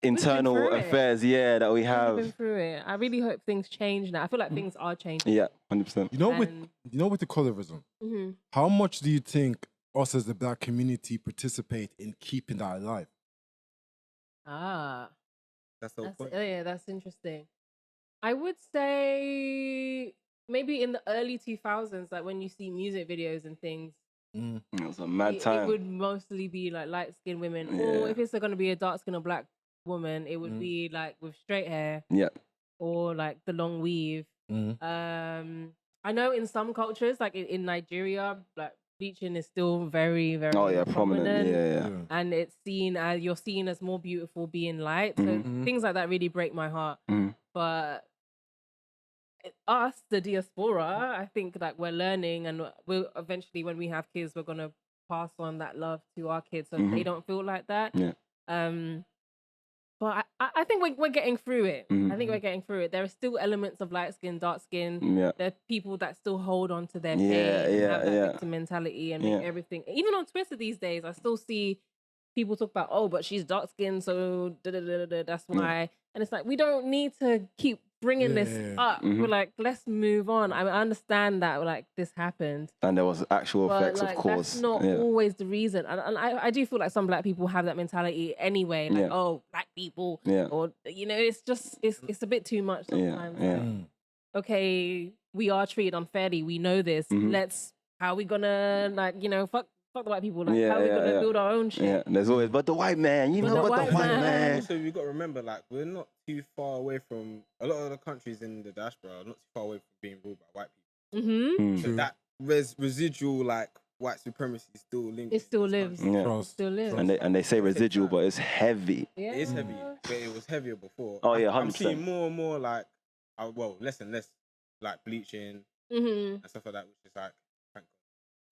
Speaker 1: internal
Speaker 4: through it.
Speaker 1: affairs, yeah, that we
Speaker 4: We've
Speaker 1: have.
Speaker 4: been through it. I really hope things change now. I feel like things are changing.
Speaker 1: Yeah, 100%.
Speaker 3: You know, with
Speaker 4: And-
Speaker 3: you know, with the colorism,
Speaker 4: Mhm.
Speaker 3: how much do you think us as the Black community participate in keeping that alive?
Speaker 4: Ah,
Speaker 2: That's the whole point.
Speaker 4: yeah, that's interesting. I would say maybe in the early 2000s, like when you see music videos and things,
Speaker 3: Mm.
Speaker 1: It was a mad
Speaker 4: it
Speaker 1: time.
Speaker 4: would mostly be like light-skinned women,
Speaker 1: Yeah.
Speaker 4: or if it's going to be a dark-skinned or black woman, it would
Speaker 3: Mm.
Speaker 4: be like with straight hair
Speaker 1: Yeah.
Speaker 4: or like the long weave.
Speaker 3: Mm.
Speaker 4: I know in some cultures, like in Nigeria, like bleaching is still very, very
Speaker 1: Oh yeah, prominent. Yeah.
Speaker 4: and it's seen as you're seen as more beautiful being light. So
Speaker 3: Mhm.
Speaker 4: things like that really break my heart.
Speaker 1: Mhm.
Speaker 4: But us, the diaspora, I think like we're learning, and we'll eventually, when we have kids, we're gonna pass on that love to our kids so they don't feel like that.
Speaker 1: Yeah.
Speaker 4: But I think we're getting through it.
Speaker 1: Mhm.
Speaker 4: I think we're getting through it. There are still elements of light skin, dark skin.
Speaker 1: Yeah.
Speaker 4: There are people that still hold on to their
Speaker 1: Yeah,
Speaker 4: pain and
Speaker 1: yeah,
Speaker 4: have that
Speaker 1: yeah.
Speaker 4: victim mentality and
Speaker 1: Yeah.
Speaker 4: make everything. Even on Twitter these days, I still see people talk about, oh, but she's dark skinned, so that's why. And it's like, we don't need to keep bringing this
Speaker 3: Yeah.
Speaker 4: up.
Speaker 1: Mhm.
Speaker 4: We're like, let's move on. I understand that like this happened.
Speaker 1: And there was actual
Speaker 4: But
Speaker 1: effects,
Speaker 4: like,
Speaker 1: of course.
Speaker 4: that's not
Speaker 1: Yeah.
Speaker 4: always the reason. And I do feel like some black people have that mentality anyway. Like,
Speaker 1: Yeah.
Speaker 4: oh, black people.
Speaker 1: Yeah.
Speaker 4: Or, it's just, it's a bit too much
Speaker 1: Yeah,
Speaker 4: sometimes.
Speaker 1: yeah.
Speaker 4: Like,
Speaker 3: Mm.
Speaker 4: okay, we are treated unfairly. We know this.
Speaker 1: Mhm.
Speaker 4: How are we gonna, like, fuck the white people? Like,
Speaker 1: Yeah,
Speaker 4: how are we
Speaker 1: yeah,
Speaker 4: gonna
Speaker 1: yeah.
Speaker 4: build our own shit?
Speaker 1: Yeah. There's always, but the white man,
Speaker 4: But the
Speaker 1: but
Speaker 4: white
Speaker 1: the white
Speaker 4: man.
Speaker 1: man.
Speaker 2: Also, we got to remember, like, we're not too far away from a lot of the countries in the diaspora. Are not too far away from being ruled by white people.
Speaker 4: Mm-hmm.
Speaker 1: Mm.
Speaker 2: So that residual like white supremacy still lingers.
Speaker 4: It still lives.
Speaker 1: Yeah.
Speaker 3: Trust.
Speaker 4: Still lives.
Speaker 1: And they say residual, but it's heavy.
Speaker 4: Yeah.
Speaker 2: It is heavy, but it was heavier before.
Speaker 1: Oh, yeah,
Speaker 2: I'm
Speaker 1: 100%.
Speaker 2: seeing more and more like, less and less like bleaching
Speaker 4: Mm-hmm.
Speaker 2: and stuff like that, which is like, thank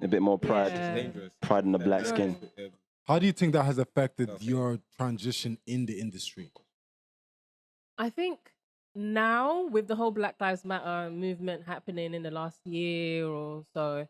Speaker 1: A bit more pride.
Speaker 4: Yeah.
Speaker 2: God, dangerous.
Speaker 1: Pride in the black
Speaker 2: Yeah.
Speaker 1: skin.
Speaker 3: How do you think that has affected
Speaker 2: Okay.
Speaker 3: your transition in the industry?
Speaker 4: I think now with the whole Black Lives Matter movement happening in the last year or so,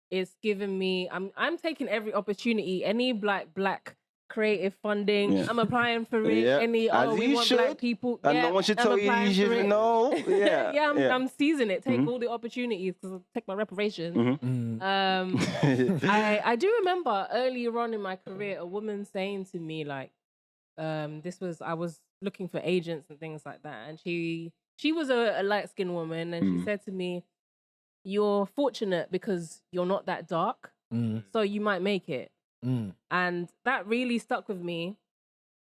Speaker 4: it's given me. I'm taking every opportunity, any black creative funding.
Speaker 1: Yeah.
Speaker 4: I'm applying for it.
Speaker 1: Yeah,
Speaker 4: Any
Speaker 1: as
Speaker 4: we
Speaker 1: you
Speaker 4: want
Speaker 1: should.
Speaker 4: black people.
Speaker 1: And
Speaker 4: yeah,
Speaker 1: no one should
Speaker 4: I'm
Speaker 1: tell you
Speaker 4: applying
Speaker 1: you
Speaker 4: for
Speaker 1: should
Speaker 4: it.
Speaker 1: know. Yeah.
Speaker 4: yeah, I'm seizing it. Take
Speaker 1: Mhm.
Speaker 4: all the opportunities because I'll take my reparations.
Speaker 1: Mhm.
Speaker 3: Mm.
Speaker 4: I do remember earlier on in my career a woman saying to me like, I was looking for agents and things like that, and she was a light skinned woman, and she said to me, "You're fortunate because you're not that dark,
Speaker 3: Mm.
Speaker 4: so you might make it."
Speaker 3: Mm.
Speaker 4: And that really stuck with me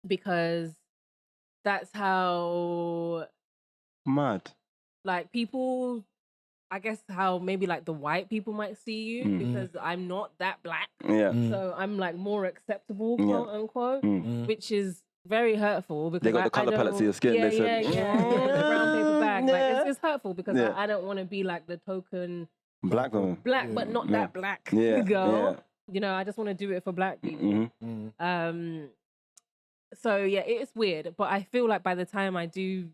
Speaker 4: because that's how
Speaker 1: Mad.
Speaker 4: like people. I guess how maybe like the white people might see you
Speaker 1: Mhm.
Speaker 4: because I'm not that black.
Speaker 1: Yeah.
Speaker 3: Mm.
Speaker 4: So I'm like more acceptable,
Speaker 1: Yeah.
Speaker 4: quote unquote,
Speaker 1: Mm.
Speaker 4: which is very hurtful because
Speaker 1: They got the colour palette to your skin,
Speaker 4: Yeah,
Speaker 1: they said.
Speaker 4: yeah. The brown paper bag. Like it's hurtful because
Speaker 1: Yeah.
Speaker 4: I don't want to be like the token
Speaker 1: Black woman.
Speaker 4: black, but not
Speaker 1: Yeah.
Speaker 4: that black
Speaker 1: Yeah,
Speaker 4: girl. I just want to do it for black people.
Speaker 1: Mhm.
Speaker 3: Mm.
Speaker 4: So yeah, it's weird, but I feel like by the time I do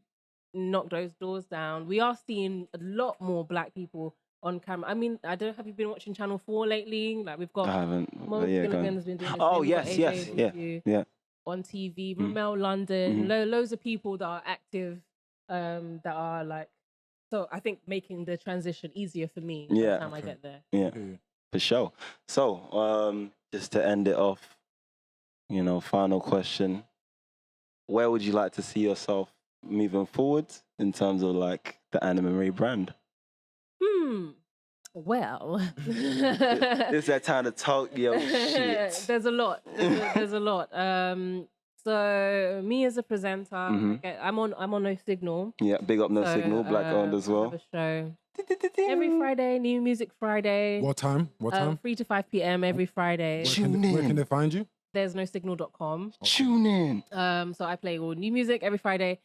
Speaker 4: knock those doors down, we are seeing a lot more black people on camera. I mean, have you been watching Channel 4 lately? Like we've got
Speaker 1: I haven't.
Speaker 4: Mo
Speaker 1: but yeah, go on.
Speaker 4: Gilligan's been doing this
Speaker 1: Oh,
Speaker 4: thing. We've got
Speaker 1: yes,
Speaker 4: AJ
Speaker 1: yes, yeah,
Speaker 4: Abuju
Speaker 1: yeah.
Speaker 4: on TV.
Speaker 1: Mm.
Speaker 4: Ramel London,
Speaker 1: Mhm.
Speaker 4: loads of people that are active, that are like. So I think making the transition easier for me by
Speaker 1: Yeah.
Speaker 4: the time I
Speaker 3: Okay.
Speaker 4: get there.
Speaker 1: Yeah,
Speaker 3: Okay.
Speaker 1: for sure. So, just to end it off, final question. Where would you like to see yourself moving forward in terms of like the Anna Marie brand?
Speaker 4: Well,
Speaker 1: It's that time to talk your shit.
Speaker 4: There's a lot. There's a lot. So me as a presenter,
Speaker 1: Mhm.
Speaker 4: I'm on No Signal.
Speaker 1: Yeah, big up No
Speaker 4: So,
Speaker 1: Signal, black owned as
Speaker 4: I
Speaker 1: well.
Speaker 4: have a show every Friday, New Music Friday.
Speaker 3: What time? What time?
Speaker 4: 3 to 5 p.m. every Friday.
Speaker 3: Where can they find you?
Speaker 4: There's nosignal.com.
Speaker 1: Tune in.
Speaker 4: So I play all new music every Friday.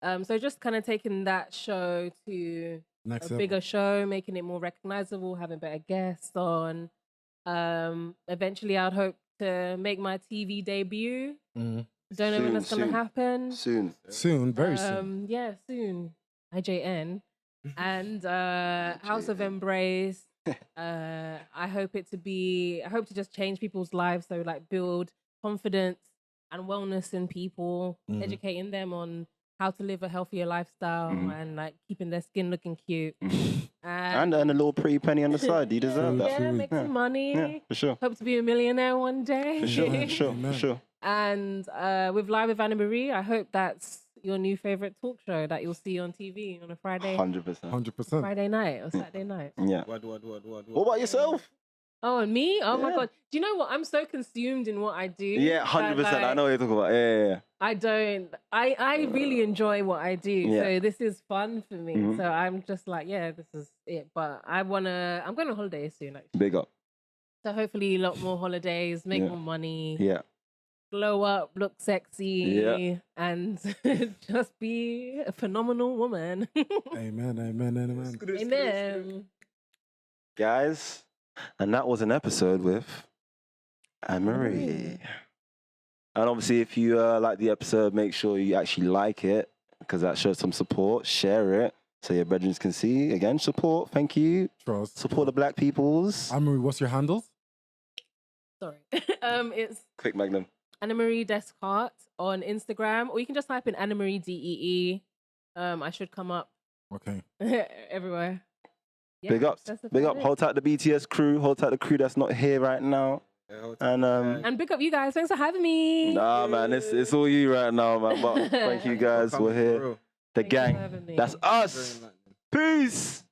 Speaker 4: So just kind of taking that show to
Speaker 3: Next
Speaker 4: a
Speaker 3: level.
Speaker 4: bigger show, making it more recognizable, having better guests on. Eventually, I'd hope to make my TV debut.
Speaker 3: Mm.
Speaker 4: Don't know when that's gonna
Speaker 1: Soon.
Speaker 4: happen.
Speaker 1: Soon.
Speaker 3: Soon, very soon.
Speaker 4: Yeah, soon. IJN and House of Embrace. I hope to just change people's lives. So like build confidence and wellness in people,
Speaker 3: Mhm.
Speaker 4: educating them on how to live a healthier lifestyle
Speaker 1: Mhm.
Speaker 4: and like keeping their skin looking cute.
Speaker 1: And earn a little pretty penny on the side. You deserve that.
Speaker 4: Yeah, make some money.
Speaker 1: Yeah, for sure.
Speaker 4: Hope to be a millionaire one day.
Speaker 1: For sure, for sure,
Speaker 3: Amen.
Speaker 1: for sure.
Speaker 4: And with Live with Anna Marie, I hope that's your new favorite talk show that you'll see on TV on a
Speaker 1: 100%.
Speaker 3: 100%.
Speaker 4: Friday night or Saturday night.
Speaker 1: Yeah.
Speaker 2: What?
Speaker 1: What about yourself?
Speaker 4: Oh, and me? Oh my
Speaker 1: Yeah.
Speaker 4: God. Do you know what? I'm so consumed in what I do.
Speaker 1: Yeah, 100%.
Speaker 4: that,
Speaker 1: I know what you're talking about. Yeah.
Speaker 4: I really enjoy what I do.
Speaker 1: Yeah.
Speaker 4: So this is fun for me.
Speaker 1: Mhm.
Speaker 4: So I'm just like, yeah, this is it. But I'm going on holiday soon, actually.
Speaker 1: Big up.
Speaker 4: So hopefully a lot more holidays, make
Speaker 1: Yeah.
Speaker 4: more money,
Speaker 1: Yeah.
Speaker 4: glow up, look sexy,
Speaker 1: Yeah.
Speaker 4: and just be a phenomenal woman.
Speaker 3: Amen, amen, amen.
Speaker 4: Amen.
Speaker 1: Guys, and that was an episode with Anne-Marie. And obviously, if you like the episode, make sure you actually like it, because that shows some support. Share it so your brethren can see. Again, support. Thank you.
Speaker 3: Trust.
Speaker 1: Support the black peoples.
Speaker 3: Anne-Marie, what's your handles?
Speaker 4: Sorry. It's
Speaker 1: Quick Magnum.
Speaker 4: Anna Marie Descartes on Instagram, or you can just type in Anna Marie DEE. I should come up
Speaker 3: Okay.
Speaker 4: everywhere. Yeah,
Speaker 1: Big up.
Speaker 4: that's
Speaker 1: Big
Speaker 4: about
Speaker 1: up.
Speaker 4: it.
Speaker 1: Hold tight the BTS crew. Hold tight the crew that's not here right now. And
Speaker 4: And big up you guys. Thanks for having me.
Speaker 1: nah, man, it's all you right now, man. But thank you guys. We're here. The
Speaker 4: Thank you for
Speaker 1: gang.
Speaker 4: having me.
Speaker 1: That's us. Peace.